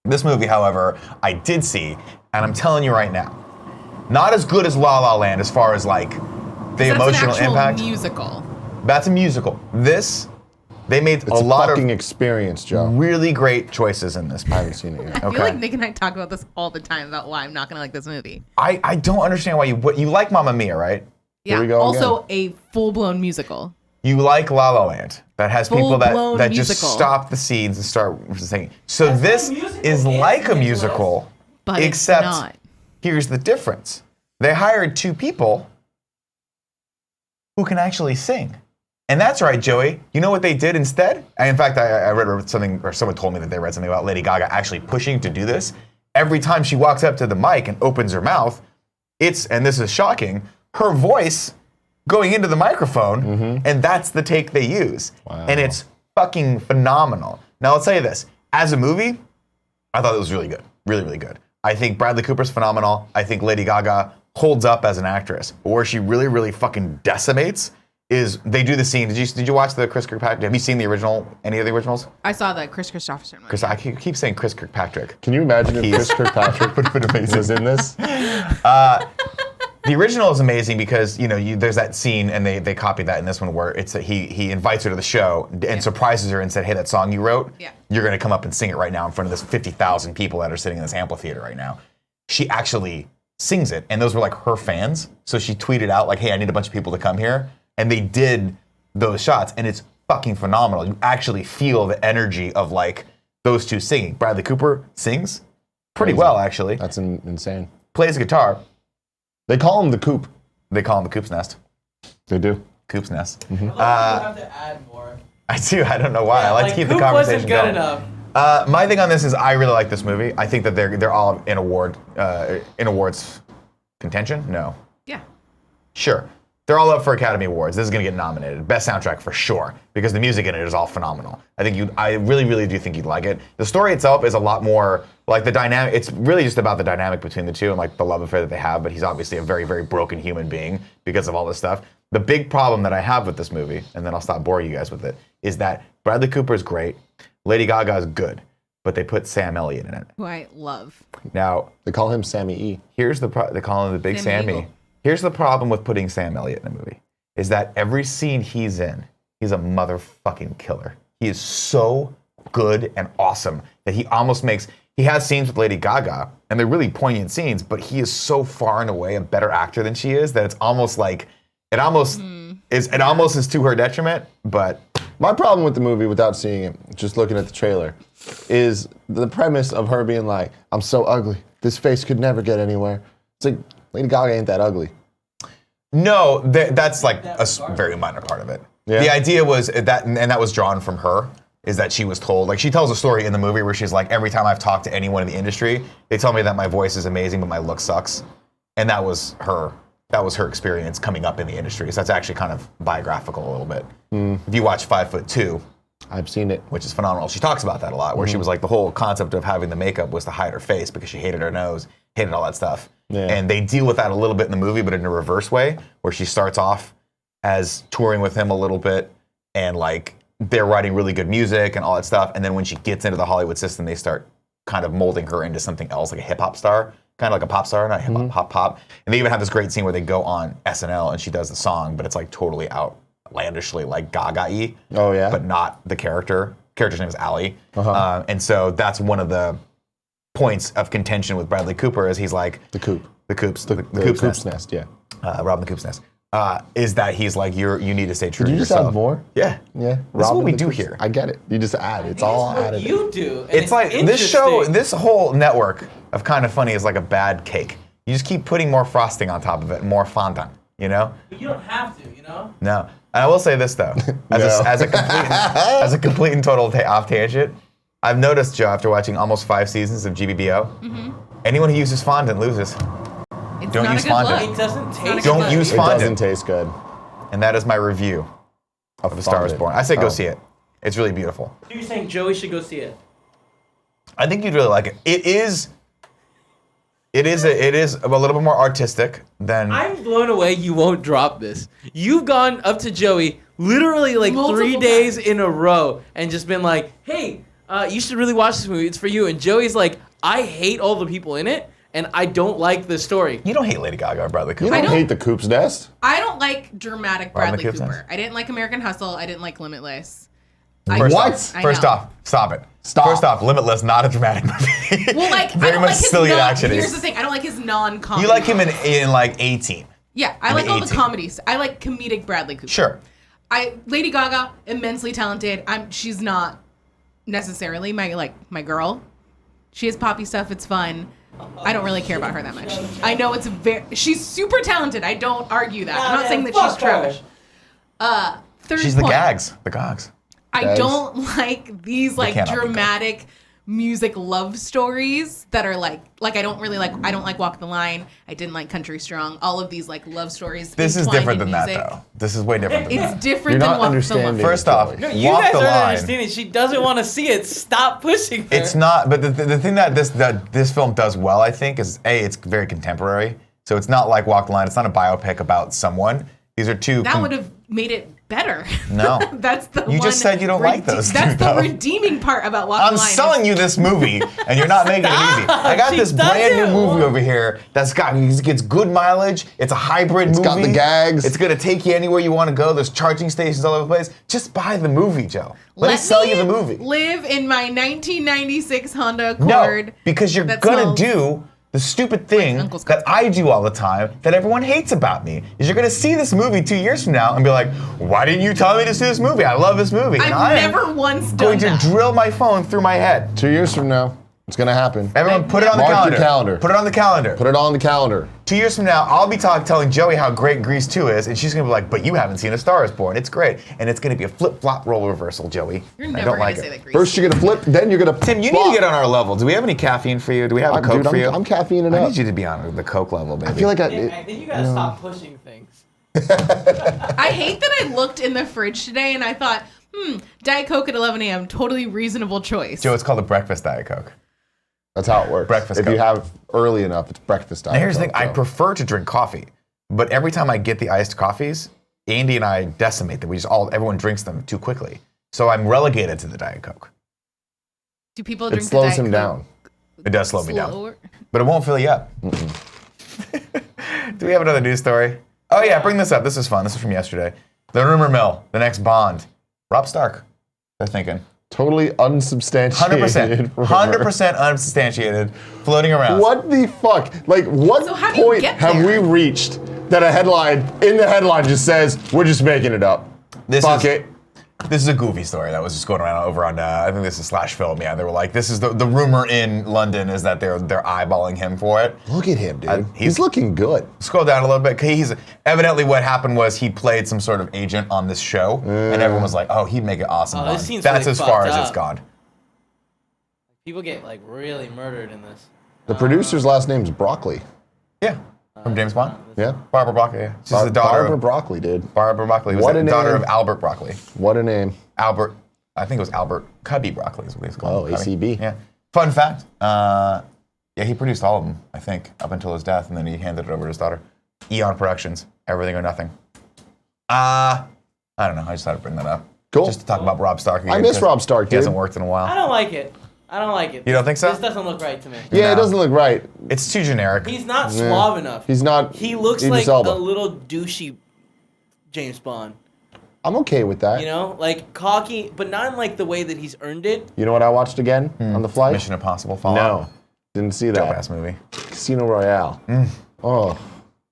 This movie, however, I did see, and I'm telling you right now, not as good as La La Land as far as like the emotional That's an actual impact. musical. That's a musical. This, they made It's a lot fucking of experience, Joe. really great choices in this I movie. haven't seen it yet. I Okay. feel like Nick and I talk about this all the time about why I'm not gonna like this movie. I don't understand why you like Mamma Mia, right? Yeah. we go Also a full-blown musical. You like La La Land that has people Full-blown that just musical. stop the scenes and start singing. So this is like a musical, But it's except not. here's the difference. They hired 2 people who can actually sing. And that's right, Joey. You know what they did instead? In fact, I read something, or someone told me that they read something about Lady Gaga actually pushing to do this. Every time she walks up to the mic and opens her mouth, and this is shocking, her voice going into the microphone, and that's the take they use. Wow. And it's fucking phenomenal. Now, I'll tell you this. As a movie, I thought it was really good. Really, really good. I think Bradley Cooper's phenomenal. I think Lady Gaga holds up as an actress. But where she really, really fucking decimates is they do the scene. Did you watch the Chris Kirkpatrick? Have you seen the original? Any of the originals? I saw the Chris Christopherson one. Chris, I keep saying Chris Kirkpatrick. Can you imagine if Chris Kirkpatrick Would have been amazing. was in this? The original is amazing because there's that scene and they copied that in this one where it's that he invites her to the show and surprises her and said, "Hey, that song you wrote, you're gonna come up and sing it right now in front of this 50,000 people that are sitting in this amphitheater right now." She actually sings it, and those were like her fans. So she tweeted out like, "Hey, I need a bunch of people to come here," and they did those shots, and it's fucking phenomenal. You actually feel the energy of like those two singing. Bradley Cooper sings pretty well, actually. That's insane. Plays guitar. They call him the Coop. They call him the Coop's Nest. They do. Coop's Nest. I have to add more. I do. I don't know why. I like to keep the Coop conversation wasn't good going. enough. My thing on this is I really like this movie. I think that they're all in awards contention. No, Yeah. sure. They're all up for Academy Awards. This is gonna get nominated. Best soundtrack for sure because the music in it is all phenomenal. I really, really do think you'd like it. The story itself is a lot more like the dynamic. It's really just about the dynamic between the two and like the love affair that they have. But he's obviously a very, very broken human being because of all this stuff. The big problem that I have with this movie, and then I'll stop boring you guys with it, is that Bradley Cooper is great, Lady Gaga is good, but they put Sam Elliott in it. Who I love. Now, They call him Sammy E. here's the they call him the Big Sammy Sammy. Eagle. Here's the problem with putting Sam Elliott in a movie, is that every scene he's in, he's a motherfucking killer. He is so good and awesome that he has scenes with Lady Gaga, and they're really poignant scenes, but he is so far and away a better actor than she is that it's almost like, it almost is to her detriment, but My problem with the movie, without seeing it, just looking at the trailer, is the premise of her being like, "I'm so ugly. This face could never get anywhere." It's like, Lady Gaga ain't that ugly. no, that's like a very minor part of it. Yeah. The idea was that, and that was drawn from her, is that she was told, like she tells a story in the movie where she's like, every time I've talked to anyone in the industry, they tell me that my voice is amazing, but my look sucks. And that was her experience coming up in the industry. So that's actually kind of biographical a little bit. If you watch 5'2", I've seen it. which is phenomenal, she talks about that a lot, where she was like, the whole concept of having the makeup was to hide her face because she hated her nose, hated all that stuff. Yeah. And they deal with that a little bit in the movie, but in a reverse way, where she starts off as touring with him a little bit, and like they're writing really good music and all that stuff. And then when she gets into the Hollywood system, they start kind of molding her into something else, like a hip hop star, kind of like a pop star, not hip hop, pop. And they even have this great scene where they go on SNL and she does the song, but it's like totally outlandishly like Gaga-y. Oh, yeah? But not the character. Character's name is Allie. And so that's one of the points of contention with Bradley Cooper, is he's like The Coop. the Coop's The Coop's Nest, yeah. Robin the Coop's Nest. Is that he's like, you need to stay true Did to you just yourself. add more? Yeah. Yeah. This is what we the do Coop's- here. I get it. You just add. It's all It's what added. you do. And It's like this show, interesting. this whole network of Kind of Funny is like a bad cake. You just keep putting more frosting on top of it, more fondant, you know? But you don't have to, you know? No. And I will say this though, as a complete and total off tangent, I've noticed, Joe, after watching almost 5 seasons of GBBO, anyone who uses fondant loses. It's Don't not use a good fondant. look. It doesn't taste Don't good. use It fondant. doesn't taste good. And that is my review of A Star Is Fondant. Born. I say go Oh. see it. It's really beautiful. You're saying Joey should go see it. I think you'd really like it. It is a little bit more artistic than. I'm blown away you won't drop this. You've gone up to Joey literally like Multiple 3 days in a row and just been like, hey, you should really watch this movie. It's for you. And Joey's like, I hate all the people in it and I don't like the story. You don't hate Lady Gaga or Bradley You Cooper. don't don't- hate the Coop's Nest? I don't like dramatic Robin Bradley Coop's Cooper. nice. I didn't like American Hustle. I didn't like Limitless. First What? Off, I first know. off, stop it. Stop. First off, Limitless, not a dramatic movie. Well, like, I very don't much like his silly action. Here's the thing. I don't like his non-comedy. You like him movies. in like 18. Yeah, I in like all the 18. comedies. I like comedic Bradley Cooper. Sure. Lady Gaga, immensely talented. She's not necessarily my girl. She has poppy stuff. It's fun. I don't really care about her that much. I know she's super talented. I don't argue that. I'm not saying that she's trash. Third She's the point. the Gogs. I Guys. don't like these like cannot be good. dramatic music love stories that are like I don't like Walk the Line. I didn't like Country Strong. All of these like love stories. This is entwined different in than that, music. though. This is way different than that. It's different You're than not Walk the understanding. Line. First off, No, you Walk guys the aren't Line. understanding. She doesn't want to see it. Stop pushing her. It's not, but the thing that this film does well, I think, is A, it's very contemporary. So it's not like Walk the Line. It's not a biopic about someone. These are two. That would have made it better. No. That's the You just said you don't like those That's two, the though. redeeming part about Walk I'm the Line. selling you this movie, and you're not making it easy. I got She this brand new doesn't. movie over here that's gets good mileage. It's a hybrid movie. It's got the gags. It's gonna take you anywhere you want to go. There's charging stations all over the place. Just buy the movie, Joe. Let me sell you the movie. Live in my 1996 Honda Accord. No, because you're that gonna smells- do the stupid thing uncle's that I do all the time that everyone hates about me. Is you're gonna see this movie 2 years from now and be like, why didn't you tell me to see this movie? I love this movie. And I I've am never once done going to that. drill my phone through my head. 2 years from now, it's gonna happen. Everyone, put it on the Mark your calendar. calendar. Put it on the calendar. Put it on the calendar. 2 years from now, I'll be telling Joey how great Grease 2 is, and she's gonna be like, but you haven't seen A Star Is Born. It's great. And it's gonna be a flip-flop role reversal, Joey. You're And I never don't gonna like say it. that, Grease. First you're gonna flip, then you're gonna Tim, you need to get on our level. Do we have any caffeine for you? Do we have a Coke Dude, for you? I'm caffeining it I up. need you to be on the Coke level, baby. I feel like I think you gotta stop pushing things. I hate that I looked in the fridge today and I thought, Diet Coke at 11 a.m. Totally reasonable choice. Joe, it's called a breakfast Diet Coke. that's how it works. Breakfast If you Coke. have early enough, it's breakfast time. Now, here's the thing. I prefer to drink coffee, but every time I get the iced coffees, Andy and I decimate them. Everyone drinks them too quickly. So I'm relegated to the Diet Coke. Do people drink It slows the Diet him Coke down. It does slow me down. slower? But it won't fill you up. Do we have another news story? Oh yeah, bring this up. This is fun. This is from yesterday. The rumor mill, the next Bond. Rob Stark, they're thinking. Totally unsubstantiated. 100%. 100% unsubstantiated, floating around. What the fuck? Like, what So how do you point get have there? we reached that a headline in the headline just says we're just making it up? Fuck it. This is a goofy story that was just going around over on, I think this is /film. Yeah, they were like, this is the rumor in London is that they're eyeballing him for it. Look at him, dude. he's- He's looking good. Scroll down a little bit. He's evidently what happened was he played some sort of agent on this show, and everyone was like, "Oh, he'd make it awesome." Oh, this Bond." seems That's really as far fucked as it's up. gone. People get like really murdered in this. The producer's last name's Broccoli. Yeah, from James Bond. Yeah. Barbara Broccoli. Yeah. She's the daughter Barbara of Broccoli, dude. Barbara Broccoli. Was What the a daughter name. of Albert Broccoli. What a name. Albert, I think it was Albert Cubby Broccoli is what he's called. Oh, ACB. Yeah. Fun fact. Yeah, he produced all of them, I think, up until his death, and then he handed it over to his daughter. Eon Productions. Everything or nothing. I don't know. I just thought I'd bring that up. Cool. Just to talk about Rob Stark again. I miss 'cause Rob Stark, He hasn't dude. worked in a I while. don't like it. I don't like it. You don't think so? This doesn't look right to me. Yeah, it No. doesn't look right. It's too generic. He's not suave enough. He's not. He looks Idris like Elba. a little douchey James Bond. I'm okay with that. You know, like cocky, but not in like the way that he's earned it. You know what I watched again on the flight? Mission Impossible Fallout. No, didn't see Dope that. ass movie. Casino Royale. Oh,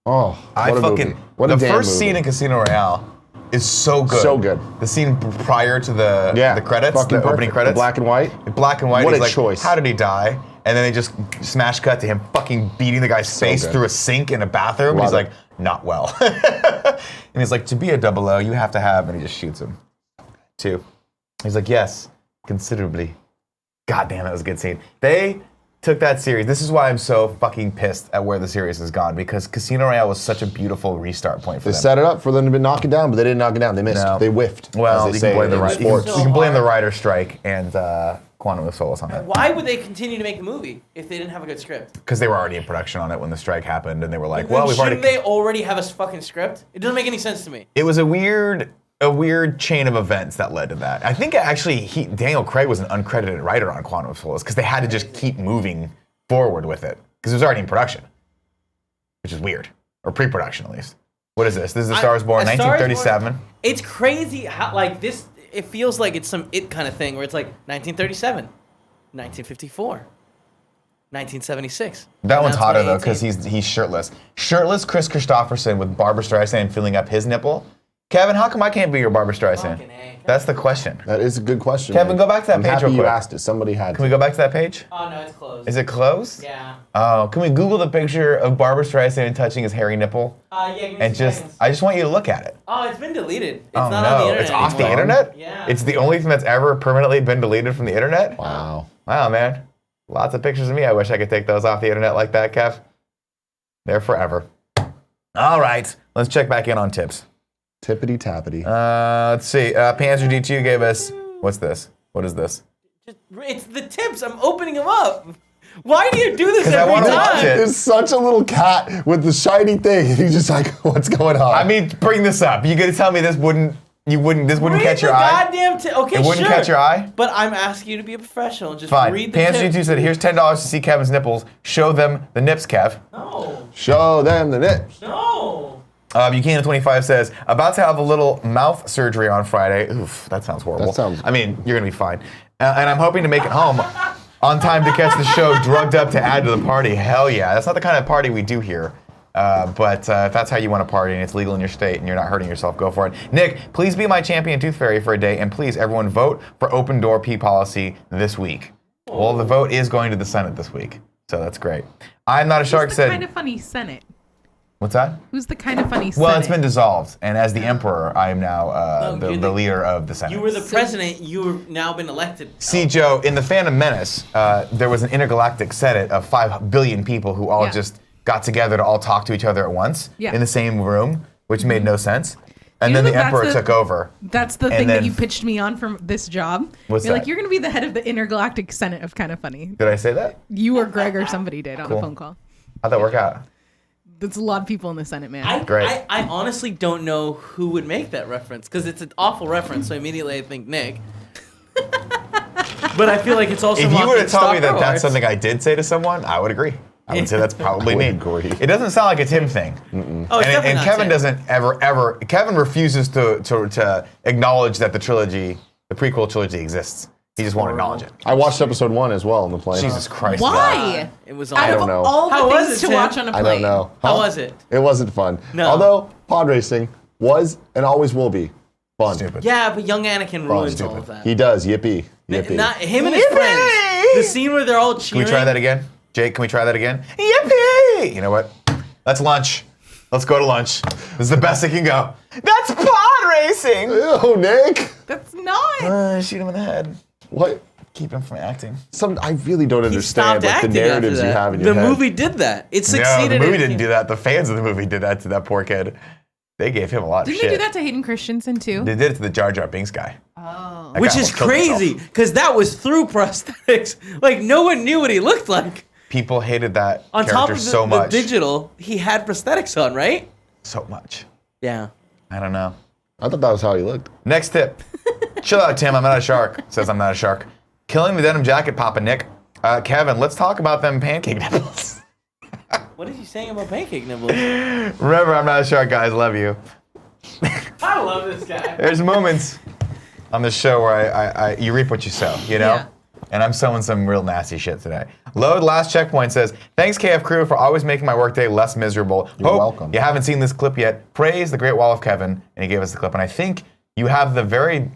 what I a fucking movie. What a the damn first movie. scene in Casino Royale is so good. So good. The scene prior to the credits, fucking the opening perfect. credits, The black and white. black and white. What he's a like, choice. How did he die? And then they just smash cut to him fucking beating the guy's face good. through a sink in a bathroom. Love He's it. like, not well. And he's like, to be a 00, you have to have, and he just shoots him. 2. He's like, yes, considerably. God damn, that was a good scene. They took that series. This is why I'm so fucking pissed at where the series has gone, because Casino Royale was such a beautiful restart point for They them. set it up for them to knock it down, but they didn't knock it down. They missed. No. They whiffed. Well, as you they can blame the say in right. sports. So You can blame the hard. writer's strike and Quantum of Solace on that, Why would they continue to make the movie if they didn't have a good script? because they were already in production on it when the strike happened, and they were like, Then "Well, we've already." shouldn't they already have a fucking script? It doesn't make any sense to me. It was a weird chain of events that led to that. I think actually Daniel Craig was an uncredited writer on Quantum of Solace because they had to just keep moving forward with it because it was already in production, which is weird, or pre-production at least. What is this? This is The Star Is Born, A Star Is Born- 1937. It's crazy how like this. It feels like it's some It kind of thing where it's like 1937, 1954, 1976. That and one's now hotter though 2018. because he's shirtless. Shirtless Chris Christopherson with Barbara Streisand filling up his nipple. Kevin, how come I can't be your Barbara Streisand? Fucking A. That's the question. That is a good question. Kevin, man. go back to that I'm page happy real you quick. asked it. Somebody had Can we to. go back to that page? Oh no, it's closed. Is it closed? Yeah. Oh, can we Google the picture of Barbara Streisand touching his hairy nipple? Yeah. Give me And some just, seconds. I just want you to look at it. Oh, it's been deleted. It's Oh not no, on the internet it's off the anymore. internet? Yeah. It's the only thing that's ever permanently been deleted from the internet? Wow. Wow, man. Lots of pictures of me. I wish I could take those off the internet like that, Kev. They're forever. All right, let's check back in on tips. Tippity tappity. Let's see. Panzer D2 gave us, what's this? What is this? It's the tips. I'm opening them up. Why do you do this 'Cause I every wanna time? watch it. There's such a little cat with the shiny thing, and he's just like, what's going on? I mean, bring this up. You gonna tell me this wouldn't catch your eye? Okay, It wouldn't sure. catch your eye? But I'm asking you to be a professional. Just Fine. read the Pants tip. G2 said, here's $10 to see Kevin's nipples. Show them the nips, Kev. No. Show them the nips. No. Buchanan25 says, about to have a little mouth surgery on Friday. Oof, that sounds horrible. That sounds- I mean, you're going to be fine. And I'm hoping to make it home on time to catch the show drugged up to add to the party. Hell yeah. That's not the kind of party we do here. But if that's how you want to party and it's legal in your state and you're not hurting yourself, go for it. Nick, please be my champion tooth fairy for a day, and please, everyone, vote for open door pee policy this week. Well, the vote is going to the Senate this week, so that's great. I'm not a shark Who's the said. kind of funny Senate? What's that? Who's the kind of funny Senate? Well, it's been dissolved, and as the emperor, I am now No, you're the the- leader of the Senate. You were the president. You've now been elected. See, Joe, in the Phantom Menace, there was an intergalactic Senate of 5 billion people who all Yeah. just got together to all talk to each other at once Yeah. in the same room, which made no sense. And You then know the that emperor that's the- took over. That's the And thing then- that you pitched me on from this job. What's You're that? like, you're going to be the head of the intergalactic Senate of Kind of Funny. Did I say that? You or Greg or somebody did on Cool. a phone call. How'd that work out? That's a lot of people in the Senate, man. Great. I honestly don't know who would make that reference because it's an awful reference. So immediately I think Nick. But I feel like it's also. If you were to mocking tell me Stalker that that's Awards. something I did say to someone, I would agree. I would say that's probably I me. would agree. It doesn't sound like a Tim thing. Oh, it's And definitely not Kevin Tim. doesn't ever. Kevin refuses to acknowledge that the prequel trilogy exists. He just won't acknowledge it. I watched episode 1 as well on the plane. Jesus Christ. Why? It was Out on. I of don't know. all How the was things it, to Tim? watch on a I plane. don't know. How Huh? was it? It wasn't fun. No. Although pod racing was and always will be fun. Stupid. Yeah, but young Anakin ruins all stupid. of that. He does. Yippee. Yippee. Not him and his Yippee! friends. The scene where they're all Can cheering. we try that again? Jake, can we try that again? Yippee! You know what? That's lunch. Let's go to lunch. This is the best it can go. That's pod racing! Ew, Nick. That's not. Shoot him in the head. What? Keep him from acting. I really don't He understand stopped like, the acting after narratives you that. have in your The head. movie did that. It No, succeeded. the movie in- didn't do that. The fans of the movie did that to that poor kid. They gave him a lot of Didn't shit. they do that to Hayden Christensen too? They did it to the Jar Jar Binks guy. Oh. That Which guy is almost killed crazy himself. because that was through prosthetics. Like no one knew what he looked like. People hated that On character top of the, so much. the digital, he had prosthetics on, right? So much. Yeah. I don't know. I thought that was how he looked. Next tip. Chill out, Tim. I'm not a shark. Says I'm not a shark. Killing the denim jacket, Papa Nick. Kevin, let's talk about them pancake nipples. What is he saying about pancake nibbles? Remember, I'm not a shark, guys. Love you. I love this guy. There's moments on this show where I you reap what you sow, you know? Yeah. And I'm sowing some real nasty shit today. Load last checkpoint says, thanks KF crew for always making my workday less miserable. You're Hope welcome. you haven't seen this clip yet. Praise the Great Wall of Kevin. And he gave us the clip. And I think you have the very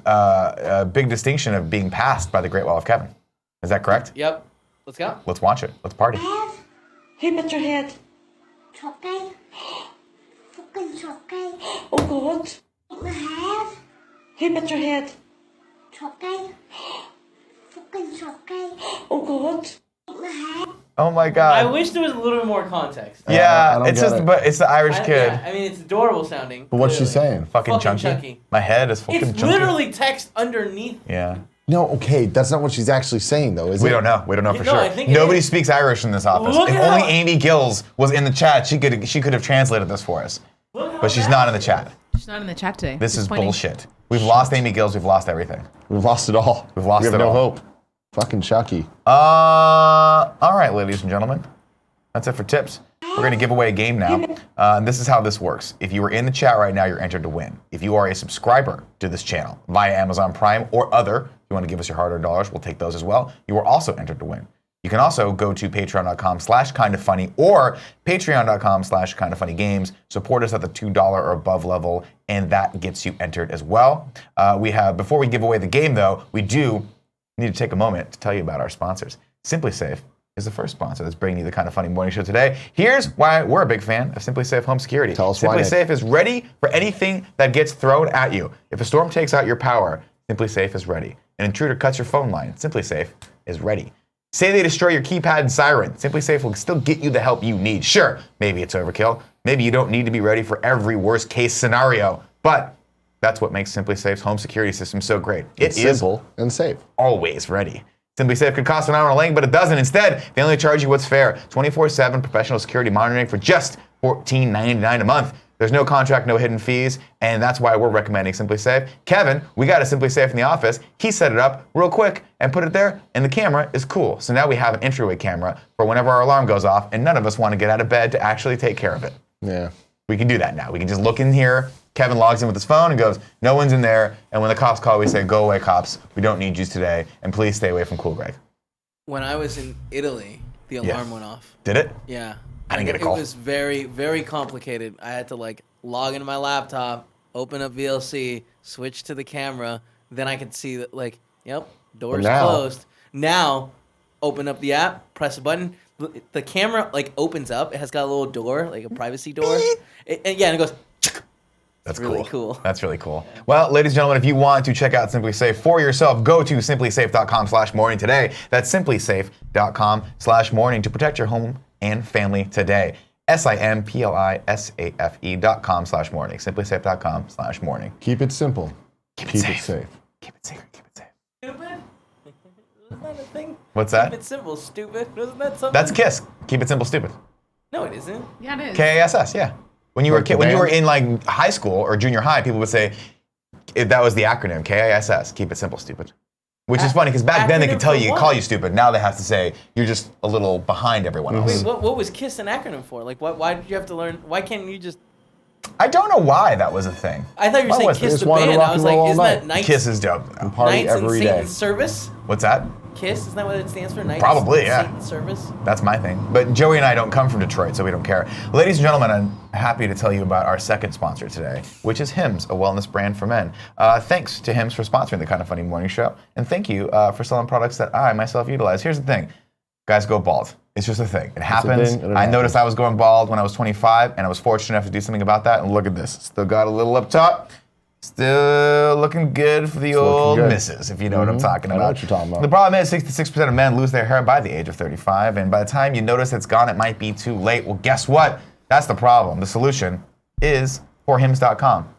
big distinction of being passed by the Great Wall of Kevin. Is that correct? Yep. Let's go. Let's watch it. Let's party. Hey, put your head. Chocolate. Fucking chocolate. Oh God. My head. Hey, put your head. Chocolate. Fucking chocolate. Oh God. My head. Oh my I God. wish there was a little bit more context. I Yeah, don't it's get just, it. but it's the Irish kid. Yeah, I mean, it's adorable sounding. But what's she clearly. saying? Fucking Fucking chunky. chunky. My head is fucking It's chunky. literally text underneath. Yeah. No, okay, that's not what she's actually saying, though, is it? We don't know. We don't know for No, sure. I think it Nobody is. speaks Irish in this office. Look If at only how- Amy Gills was in the chat, she could have translated this for us. But she's not in the chat. She's not in the chat today. This is Disappointing. bullshit. We've lost Amy Gills. We've lost everything. We've lost it all. We've lost we have it no all. hope. Fucking Chucky. All right, ladies and gentlemen. That's it for tips. We're going to give away a game now. And this is how this works. If you are in the chat right now, you're entered to win. If you are a subscriber to this channel via Amazon Prime or other, if you want to give us your hard-earned dollars, we'll take those as well. You are also entered to win. You can also go to patreon.com/kindoffunny or patreon.com/kindoffunnygames. Support us at the $2 or above level, and that gets you entered as well. Before we give away the game, though, we do need to take a moment to tell you about our sponsors. Simply Safe is the first sponsor that's bringing you the Kind of Funny morning show today. Here's why we're a big fan of Simply Safe Home Security. Tell us why, Simply Nick. Safe is ready for anything that gets thrown at you. If a storm takes out your power, Simply Safe is ready. An intruder cuts your phone line, Simply Safe is ready. Say they destroy your keypad and siren, Simply Safe will still get you the help you need. Sure, maybe it's overkill. Maybe you don't need to be ready for every worst case scenario, but that's what makes Simply Safe's home security system so great. It's It is simple and safe. always ready. Simply Safe could cost an arm and a leg, but it doesn't. Instead, they only charge you what's fair. 24/7 professional security monitoring for just $14.99 a month. There's no contract, no hidden fees, and that's why we're recommending Simply Safe. Kevin, we got a Simply Safe in the office. He set it up real quick and put it there, and the camera is cool. So now we have an entryway camera for whenever our alarm goes off, and none of us want to get out of bed to actually take care of it. Yeah. We can do that now. We can just look in here. Kevin logs in with his phone and goes, no one's in there. And when the cops call, we say, go away, cops. We don't need you today. And please stay away from Cool Greg. When I was in Italy, the alarm went off. Did it? Yeah. I didn't get a call. It was very, very complicated. I had to like log into my laptop, open up VLC, switch to the camera. Then I could see that like, yep, door's closed. Now, open up the app, press a button. The camera like opens up. It has got a little door, like a privacy door. And it goes. That's really cool. That's really cool. Well, ladies and gentlemen, if you want to check out Simply Safe for yourself, go to simplysafe.com/morning today. That's simplysafe.com/morning to protect your home and family today. simplysafe.com/morning. Simplysafe.com/morning. Keep it simple. Keep it safe. Keep it safe. Keep it safe. Stupid? Wasn't that a thing? What's that? Keep it simple, stupid. Wasn't that something? That's KISS. Keep it simple, stupid. No, it isn't. Yeah, it is. KASS, yeah. When you were a Like kid, the when you were band? in like high school or junior high, people would say that was the acronym KASS. Keep it simple, stupid. Which is funny because back then they could Acronym tell for you, what? call you stupid. Now they have to say you're just a little behind everyone else. Wait, what was KISS an acronym for? Like, why did you have to learn? Why can't you just? I don't know why that was a thing. I thought you were Why saying was it? KISS Just the wanted to band. rock I was and roll like, all isn't that night. Knights? KISS is dope. And party Knights in every day. Satan's Service? What's that? KISS, isn't that what it stands for? Knights Probably, in yeah. Satan's Service? That's my thing. But Joey and I don't come from Detroit, so we don't care. Ladies and gentlemen, I'm happy to tell you about our second sponsor today, which is Hims, a wellness brand for men. Thanks to Hims for sponsoring the Kind of Funny Morning Show, and thank you for selling products that I myself utilize. Here's the thing. Guys go bald. It's just a thing. It happens. thing, and it I happens. noticed I was going bald when I was 25, and I was fortunate enough to do something about that. And look at this. Still got a little up top. Still looking good for the old good. misses, if you know what I'm talking I about. know what you're talking about. The problem is 66% of men lose their hair by the age of 35, and by the time you notice it's gone, it might be too late. Well, guess what? That's the problem. The solution is forhims.com.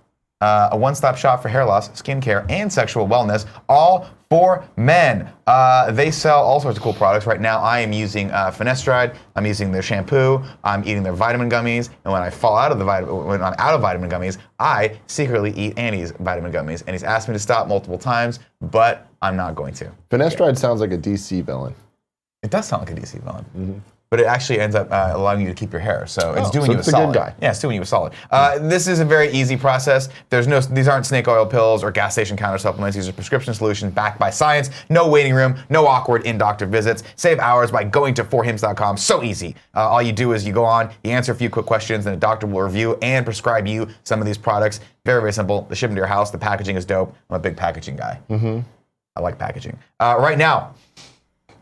A one-stop shop for hair loss, skincare, and sexual wellness, all for men. They sell all sorts of cool products. Right now, I am using Finasteride. I'm using their shampoo. I'm eating their vitamin gummies. And when I fall out of when I'm out of vitamin gummies, I secretly eat Annie's vitamin gummies. And he's asked me to stop multiple times, but I'm not going to. Finasteride sounds like a DC villain. It does sound like a DC villain. But it actually ends up allowing you to keep your hair. So it's doing so you it's a a good solid. guy. Yeah, it's doing you a solid. This is a very easy process. These aren't snake oil pills or gas station counter supplements. These are prescription solutions backed by science. No waiting room, no awkward in-doctor visits. Save hours by going to forhims.com. So easy. All you do is you go on, you answer a few quick questions, and a doctor will review and prescribe you some of these products. Very, very simple. They ship them to your house. The packaging is dope. I'm a big packaging guy. I like packaging. Right now,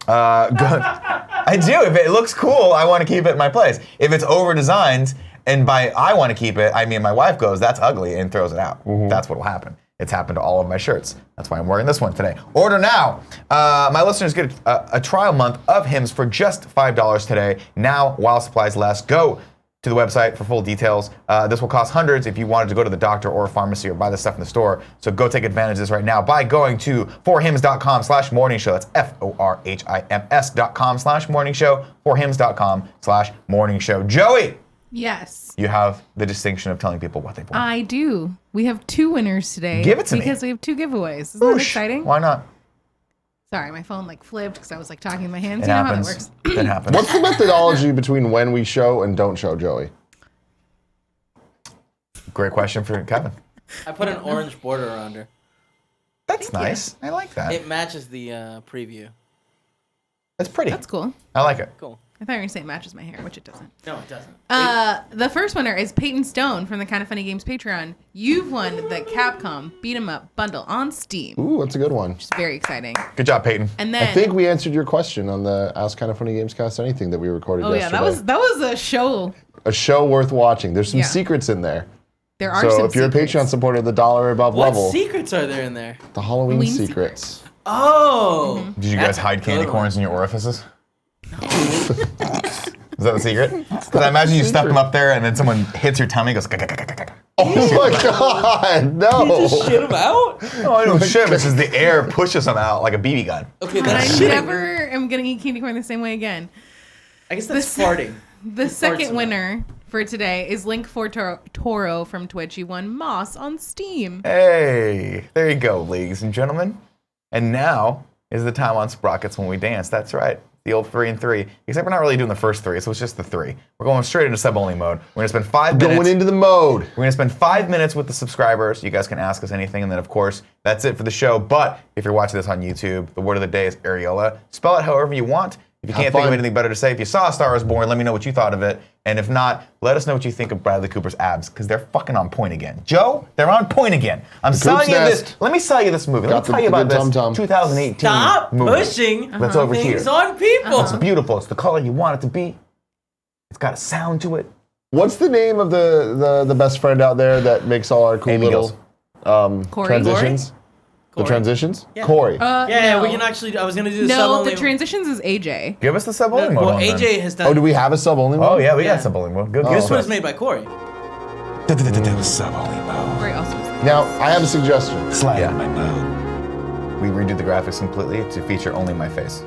I do. If it looks cool, I want to keep it in my place. If it's over-designed, and by I want to keep it, I mean my wife goes, that's ugly, and throws it out. That's what will happen. It's happened to all of my shirts. That's why I'm wearing this one today. Order now. My listeners get a trial month of Hims for just $5 today. Now, while supplies last, go to the website for full details. This will cost hundreds if you wanted to go to the doctor or a pharmacy or buy this stuff in the store. So go take advantage of this right now by going to forhims.com/morning show. That's forhims.com/morning show. Forhims.com/morning show. Joey, Yes. you have the distinction of telling people what they've won. I do. We have 2 winners today. Give it to me. Because we have 2 giveaways. Isn't that Whoosh. exciting? Why not? Sorry, my phone flipped because I was talking in my hands. It You know happens. how that works. It happens. What's the methodology between when we show and don't show, Joey? Great question for Kevin. I put an orange border around her. That's nice. I like that. It matches the preview. That's pretty. That's cool. I like it. Cool. I thought you were going to say it matches my hair, which it doesn't. No, it doesn't. The first winner is Peyton Stone from the Kind of Funny Games Patreon. You've won the Capcom Beat 'em Up bundle on Steam. Ooh, that's a good one. It's very exciting. Good job, Peyton. And I then think we answered your question on the Ask Kind of Funny Games Cast Anything that we recorded yesterday. that was a show. a show worth watching. There's some Yeah. secrets in there. There are So some if you're secrets. a Patreon supporter, the $1 above What level, secrets are there in there? the Halloween Halloween secrets. Oh. Did you guys That's a hide candy good corns in your orifices? Is that the secret? Because I imagine you stuff them up there and then someone hits your tummy and goes, "Gah, gah, gah, gah, gah, gah." Oh, Oh my God, no. You just shit him out? Oh, I don't shit. This is the air pushes them out like a BB gun. Okay, And that's I shitting. never am gonna eat candy corn the same way again. I guess that's This- farting. The Farts second him winner for today is Link for Toro from Twitch. He won Moss on Steam. Hey, there you go, ladies and gentlemen. And now is the time on Sprockets when we dance. That's right. The old 3 and 3. Except we're not really doing the first 3, so it's just the 3. We're going straight into sub-only mode. We're gonna spend 5 minutes. Going into the mode. We're gonna spend 5 minutes with the subscribers. You guys can ask us anything, and then of course that's it for the show. But if you're watching this on YouTube, the word of the day is areola. Spell it however you want. If you Have can't think of fun. anything better to say, if you saw A Star Is Born, let me know what you thought of it. And if not, let us know what you think of Bradley Cooper's abs, because they're fucking on point again. Joe, they're on point again. I'm selling you Coop's this. Nest. Let me sell you this movie. Let Got me the- tell you the about good this tum-tum. 2018 Stop movie. pushing That's over here. things on people. It's beautiful. It's the color you want it to be. It's got a sound to it. What's the name of the best friend out there that makes all our cool Amy little Corey? transitions? The Corey? transitions? Yeah. Corey. Yeah, no. we can actually. I was gonna do the sub No, only. the transitions is AJ. Give us the sub-only mode Well, on then. AJ has done. Oh, do we have a sub only one? Oh, yeah, we Yeah. got sub-only mode. Go, Oh. give This us one one. was made by Corey. Sub-only mode. Corey also. Now, I have a suggestion. Slide in my mode. We redid the graphics completely to feature only my face.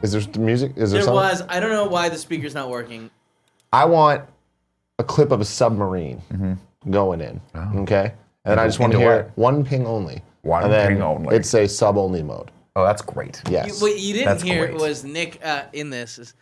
Is there music? Is there There something? was. I don't know why the speaker's not working. I want a clip of a submarine going in, okay? And then I just want to Into hear what? one ping only. One and then ping only. It'd say sub-only mode. Oh, that's great. Yes. What you didn't That's hear great. was Nick in this. Is,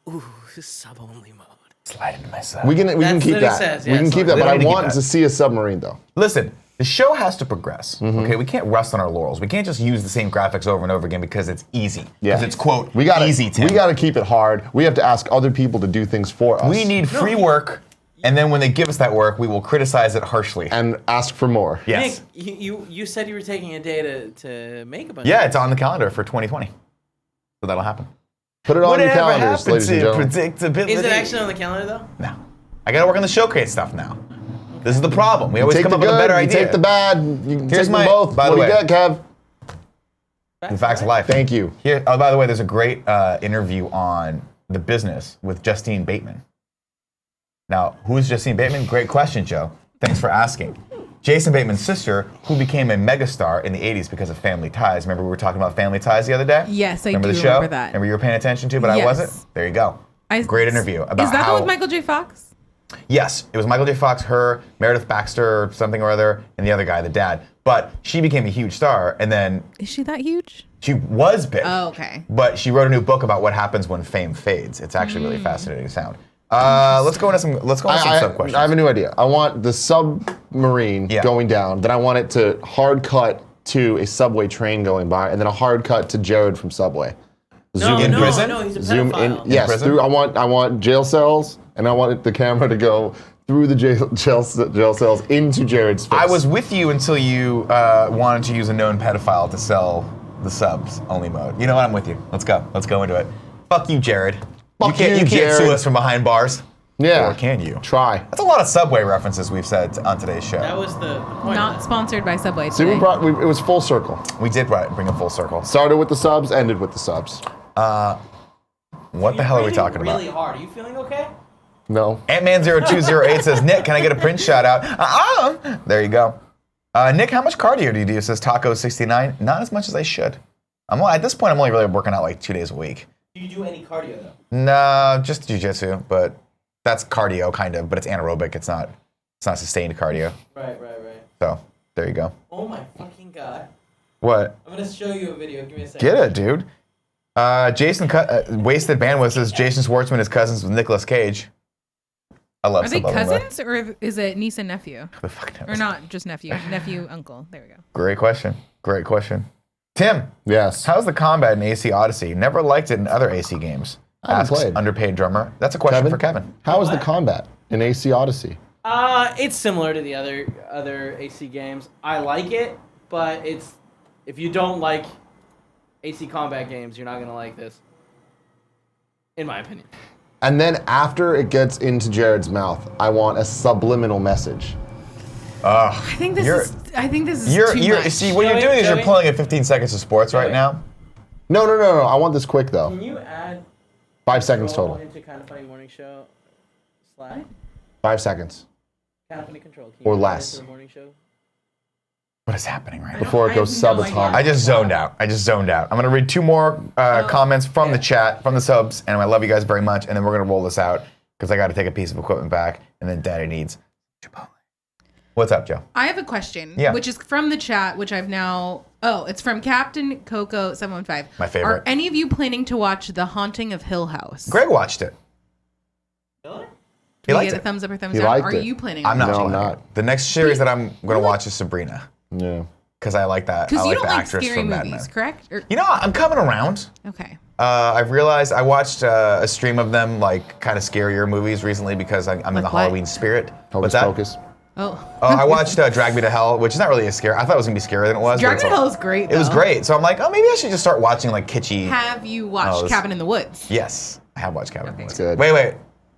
ooh, sub only mode. Slide into my sub. We can That's keep what he that. says, We yeah, can it's keep fine. that, but We I don't need to keep want that. to see a submarine though. Listen, the show has to progress. Okay, we can't rest on our laurels. We can't just use the same graphics over and over again because it's easy. Because it's quote we gotta, easy. Tim. We got to keep it hard. We have to ask other people to do things for us. We need free work, and then when they give us that work, we will criticize it harshly. and ask for more. Yes. Nick, you said you were taking a day to make a bunch. Yeah, of it's on the calendar for 2020. So that'll happen. Put it on your Whatever calendars, happened ladies and to gentlemen. predictability? Is it actually on the calendar though? No. I gotta work on the showcase stuff now. This is the problem. We always Take come the up with a good, better you idea. take the bad. You can Here's take my- them both. by the What do you way- got, Kev? The facts of life. Thank you. Here, oh, by the way, there's a great interview on The Business with Justine Bateman. Now, who is Justine Bateman? Great question, Joe. Thanks for asking. Jason Bateman's sister, who became a megastar in the 80s because of Family Ties. Remember we were talking about Family Ties the other day? Yes, I remember do the show? remember that. Remember you were paying attention to, but I Yes. wasn't? There you go. Great interview about Is that the how... one with Michael J. Fox? Yes, it was Michael J. Fox, her, Meredith Baxter, something or other, and the other guy, the dad. But she became a huge star, and then Is she that huge? she was big. Oh, okay. But she wrote a new book about what happens when fame fades. It's actually really fascinating sound. Let's go into some sub questions. I have a new idea. I want the submarine Yeah. going down. Then I want it to hard cut to a subway train going by, and then a hard cut to Jared from Subway. No, in no, prison? no, he's a Zoom in. pedophile. Yes, prison? through. I want jail cells, and I want the camera to go through the jail cells into Jared's face. I was with you until you wanted to use a known pedophile to sell the subs only mode. You know what? I'm with you. Let's go. Let's go into it. Fuck you, Jared. Fuck you you, can't Jared. sue us from behind bars. Yeah. Or can you? Try. That's a lot of Subway references we've said on today's show. That was the point. Not of sponsored by Subway See, today. it was full circle. We did bring a full circle. Started with the subs, ended with the subs. What the hell are we talking about? Really hard. Are you feeling okay? No. Antman0208 says, Nick, can I get a Prince shout out? There you go. Nick, how much cardio do you do? Says Taco69. Not as much as I should. At this point, I'm only really working out like 2 days a week. Do you do any cardio though? No, just jiu-jitsu, but that's cardio kind of, but it's anaerobic. It's not sustained cardio. Right. So there you go. Oh my fucking god. What? I'm gonna show you a video. Give me a second. Get it, dude. Jason Wasted Bandwidth says Jason Schwartzman is cousins with Nicolas Cage. I love Are they Subliminal. cousins or is it niece and nephew? The fuck knows? Or not just nephew, nephew, uncle. There we go. Great question. Great question. Tim, Yes. how's the combat in AC Odyssey? Never liked it in other AC games. I haven't Asks played. underpaid drummer. That's a question Kevin? for Kevin. How is the combat in AC Odyssey? It's similar to the other AC games. I like it, but if you don't like AC combat games, you're not gonna like this. In my opinion. And then after it gets into Jared's mouth, I want a subliminal message. I think this is too much. See, what you're Joey, doing is you're Joey? pulling at 15 seconds of sports right Joey. now. No. I want this quick though. Can you add 5 seconds roll total. into Kind of Funny Morning Show Slack? 5 seconds. Company control. Can Or you less. The morning show? What is happening right now? Before it goes I have no subatomic. idea. I just zoned out. I'm gonna read 2 more comments from the chat, from the subs, and I love you guys very much. And then we're gonna roll this out because I got to take a piece of equipment back, and then Daddy needs Chipotle. What's up, Joe? I have a question, Yeah. which is from the chat, which I've now. Oh, it's from Captain Coco 715. My favorite. Are any of you planning to watch The Haunting of Hill House? Greg watched it. Really? Can we liked get it. a thumbs up or thumbs He down? liked Are it. you planning? I'm not. No, I'm watching not. it. The next series that I'm gonna watch is Sabrina Yeah. because I like that. I Because you like don't the like actress scary from Mad movies, Men. correct? Or, You know, I'm coming around. okay. I've realized I watched a stream of them, like kind of scarier movies recently because I'm in Like the what? Halloween spirit. Hocus What's that? Pocus. Oh. I watched Drag Me to Hell, which is not really a scare. I thought it was gonna be scarier than it was. but Drag it's Me to like- Hell is great, It was though. great. So I'm like, oh, maybe I should just start watching like kitschy. Have you watched this- Cabin in the Woods? Yes, I have watched Cabin in the Woods. Good. Wait.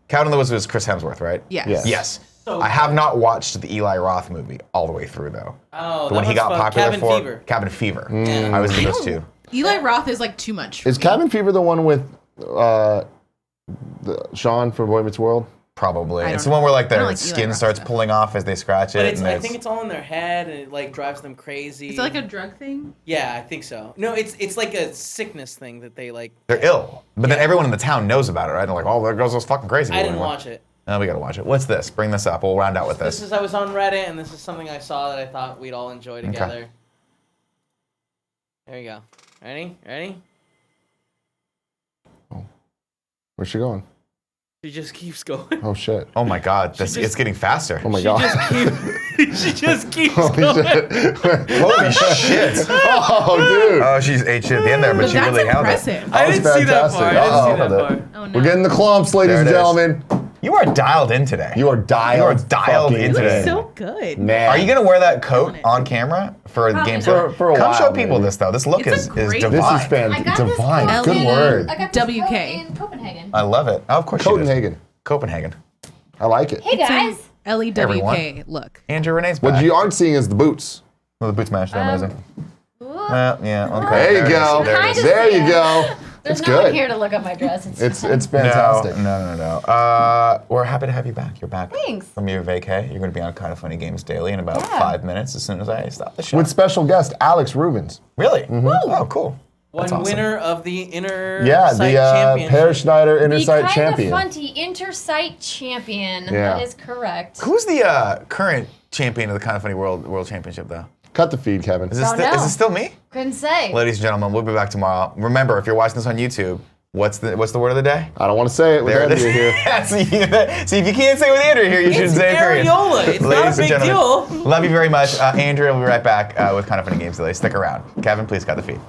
Cabin in the Woods was Chris Hemsworth, right? Yes. Yes. Yes. So I have not watched the Eli Roth movie all the way through though. Oh, The one he got popular Cabin for. Fever. Cabin Fever. Mm. I was into those 2. Eli Roth is like too much. Is Cabin Fever the one with Sean from Boy Meets World? Probably. I It's don't the one where like I don't their like Eli skin Roth starts stuff. pulling off as they scratch it. But it's, and I think it's all in their head and it like drives them crazy. Is it like a drug thing? Yeah, I think so. No, it's like a sickness thing that they like. they're ill. But then everyone in the town knows about it, right? They're like, oh, there goes those fucking crazy I people didn't anymore. watch it. Oh, we gotta watch it. What's this? Bring this up. We'll round out with This this. is I was on Reddit and this is something I saw that I thought we'd all enjoy together. There you go. Ready? Where's she going? She just keeps going. Oh shit. Oh my god, this, just- it's getting faster. Oh my god. She just keeps Holy going. shit. Holy shit. Oh, dude. Oh, she's ate shit at the end there, but, But she that's really held it. impressive. I was didn't see that fantastic. far. I didn't see that Uh-oh. far. Oh no. We're getting the clumps, ladies There and it is. gentlemen. You are dialed in today. You are dialed. You are dialed fucking in You today. look so good. Man. Are you gonna wear that coat Feeling it. on camera for Probably games? not. For a Come while, show people maybe. this though. This look It's is a great- divine. This is I got this divine. coat Good in- word. I got this WK. coat in Copenhagen. I love it. Oh, of course you did. Copenhagen. Copenhagen. I like it. Hey guys. LEWK Everyone. look. Andrew Renee's back. What you aren't seeing is the boots. Well, the boots match. They're amazing. Ooh. Well, yeah. Okay. There you it is. go. There it is. Kinda There you see go. There's It's no one good. here to look up my dress. It's No, fantastic. no. We're happy to have you back. You're back Thanks. from your vacay. You're going to be on Kind of Funny Games Daily in about Yeah. 5 minutes as soon as I stop the show. With special guest Alex Rubens. Really? Oh, cool. One That's awesome. winner of the inner Yeah, site the championship. Per Schneider The Intersite kind champion. of funty intersite champion. Yeah. That is correct. Who's the current champion of the Kind of Funny World Championship, though? Cut the feed, Kevin. Is this, Don't is know. it still me? Couldn't say. Ladies and gentlemen, we'll be back tomorrow. Remember, if you're watching this on YouTube, what's the word of the day? I don't want to say it with There it Andrea is. here. See, if you can't say it with Andrew here, you It's should say it period. areola. It's not a Ladies and big gentlemen, deal. love you very much. Andrea will be right back with Kind of Funny Games Daily. Stick around. Kevin, please cut the feed.